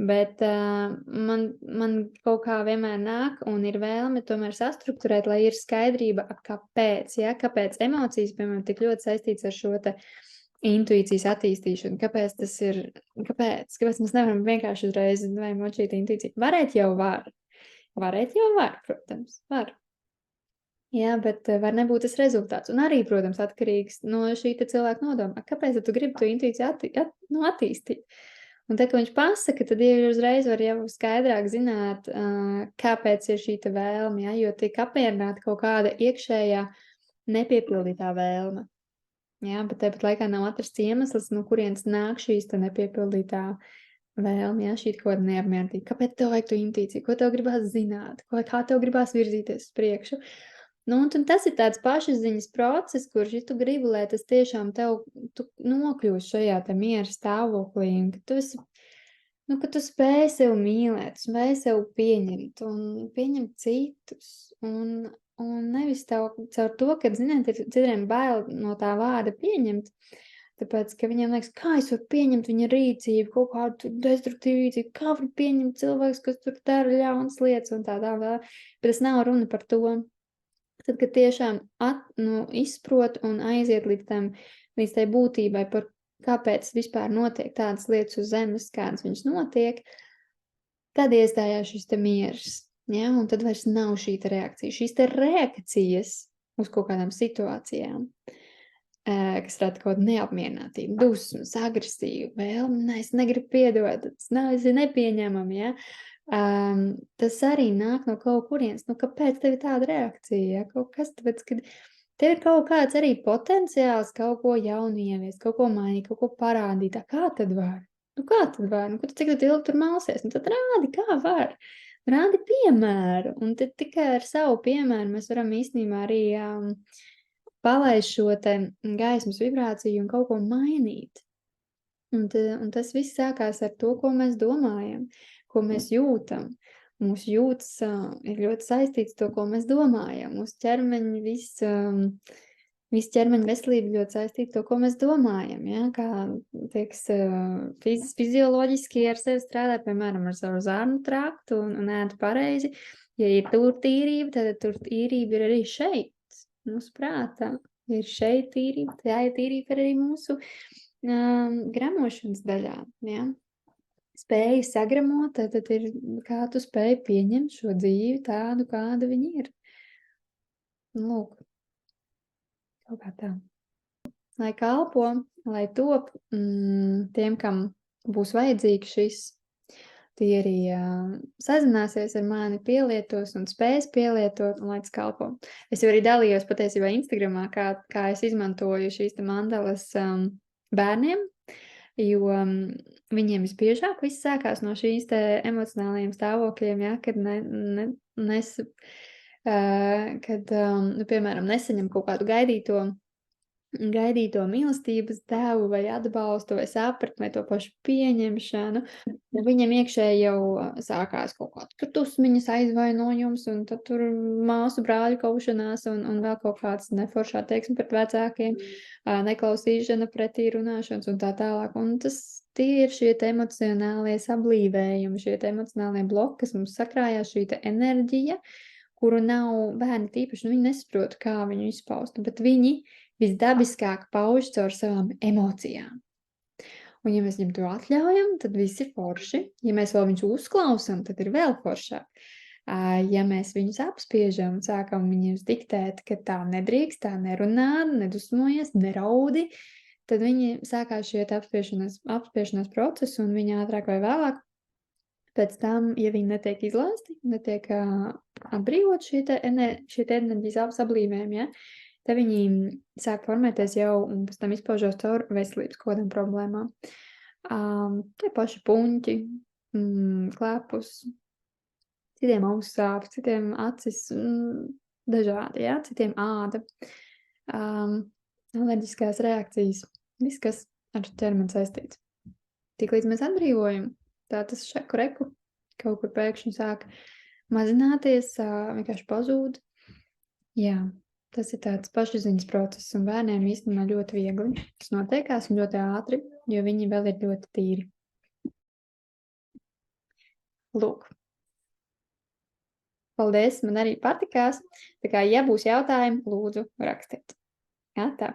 bet man kaut kā vienmēr nāk un ir vēlme tomēr sastrukturēt, lai ir skaidrība, kāpēc, ja? Kāpēc emocijas, piemēram, tik ļoti saistīts ar šo te intuīcijas attīstīšanu. Kāpēc tas ir, kāpēc mēs nevaram vienkārši uzreiz vai močīt intuīciju? Varēt jau var, protams, var. Jā, bet var nebūt tas rezultāts. Un arī, protams, atkarīgs no šī te cilvēka nodoma. Kāpēc tu gribi to intuīciju attīstīt? Un tā, ka viņš pasaka, tad jau uzreiz var jau skaidrāk zināt, kāpēc ir šī te vēlme, ja? Jo tiek apmierināta kaut kāda iekšējā nepiepildītā vēlme. Jā, bet tāpat laikā nav atrasts iemesls, no kurienes nāk šīs te nepiepildītā vēlme, ja? Šī kaut kāda neapmierinātība. Kāpēc tev vajag to intuīciju? Ko tev gribās zināt? Kā tev gribās virzīties uz priekšu? Nu, un tas ir tāds pašapziņas process, kurš, ja tu gribi, lai tas tiešām tu nokļūsi šajā te miera stāvoklī, un ka tu spēj sev mīlēt, spēj sev pieņemt un pieņemt citus, un nevis caur to, ka, ziniet, ir citiem bail no tā vārda pieņemt, tāpēc, ka viņiem liekas, kā es varu pieņemt viņa rīcību, kaut kādu destruktīvu rīcību, kā var pieņemt cilvēks, kas tur dara ļaunas lietas un tā, bet tas nav runa par to. Tad, kad tiešām izprot un aiziet līdz tai būtībai, par kāpēc vispār notiek tādas lietas uz zemes, kādas viņas notiek, tad iestājās šis te miers. Ja? Un tad vairs nav šī te reakcija. Šīs te reakcijas uz kaut kādām situācijām, kas rada kaut kādu neapmierinātību, dusmas, agresīvu, vēlmi, es negribu piedot, tas ir nepieņemami, ja? Tas arī nāk no kaut kurienes. Nu, kāpēc tev ir tāda reakcija? Ja? Kaut kas, tāpēc, kad tev ir kaut kāds arī potenciāls kaut ko jaunu ieviest, kaut ko mainīt, kaut ko parādīt. Kā tad var? Nu, cik tu ilgi tur malsies? Nu, tad rādi, kā var. Rādi piemēru. Un tad tikai ar savu piemēru mēs varam īstenībā arī palaist šo te gaismas vibrāciju un kaut ko mainīt. Un tas viss sākās ar to, ko mēs domājam, ko mēs jūtam. Mūsu jūtas ir ļoti saistīts to, ko mēs domājam. Mūsu ķermeņa, viss ķermeņa veselība ļoti saistīta to, ko mēs domājam. Ja? Kā, tieks, fizioloģiski ar sevi strādā, piemēram, ar savu zārnu traktu un ēd pareizi. Ja ir tur tīrība, tad tur tīrība ir arī šeit. Mūsu prātā ir šeit tīrība, tā ir tīrība arī mūsu gramošanas daļā, ja? Spēja sagramot, tad ir, kā tu spēji pieņemt šo dzīvi tādu, kāda viņa ir. Lūk, kaut kā tā. Lai kalpo, lai top tiem, kam būs vajadzīgs šis, tie arī sazināsies ar mani, pielietos un spēs pielietot, un lai tas kalpo. Es jau arī dalījos patiesībā Instagramā, kā es izmantoju šīs te mandalas bērniem, jo viņiem visbiežāk viss sākās no šīs te emocionālajiem stāvokļiem, ja, kad piemēram, nesaņem kaut kādu gaidīto mīlestības devu vai atbalstu vai sapratni vai to pašu pieņemšanu. Viņam iekšēji jau sākās kaut kāds dusmiņas, aizvainojums, un tad tur māsu brāļu kaušanās un vēl kaut kāds neforšā teiksme pret vecākiem, neklausīšana, pretī runāšanas un tā tālāk. Un tie ir šie te emocionālie sablīvējumi, šie te emocionālie bloki, kas mums sakrājās, šī te enerģija, kuru nav bērni tīpaši, viņi nesaprot, kā viņu izpaust, bet viņi visdabiskāk pauž caur savām emocijām. Un ja mēs viņam to atļaujam, tad viss ir forši. Ja mēs vēl viņus uzklausām, tad ir vēl foršāk. Ja mēs viņus apspiežam, sākam viņiem diktēt, ka tā nedrīkst, tā nerunā, nedusmojies, neraudi, tad viņi sākās šie apspiešanās procesi, un viņi ātrāk vai vēlāk pēc tam, ja viņi netiek izlaisti, netiek atbrīvot šie enerģijas sablīvējumi, ja, tad viņi sāk formēties jau un pēc tam izpaužos caur veselības kaut kādām problēmām. Tie paši puņķi, klepus, citiem auss sāp, citiem acis, dažādi, ja, citiem āda, alerģiskās reakcijas, viss, kas ar ķermeni saistīts. Tiklīdz mēs atbrīvojam, tā tas šeku reku kaut kur pēkšņi sāk mazināties, vienkārši pazūd. Jā, tas ir tāds pašizziņas process, un bērniem īstenībā ļoti viegli. Tas notiekās un ļoti ātri, jo viņi vēl ir ļoti tīri. Lūk. Paldies, man arī patikās. Tā kā, ja būs jautājumi, lūdzu rakstiet. Jā, tā.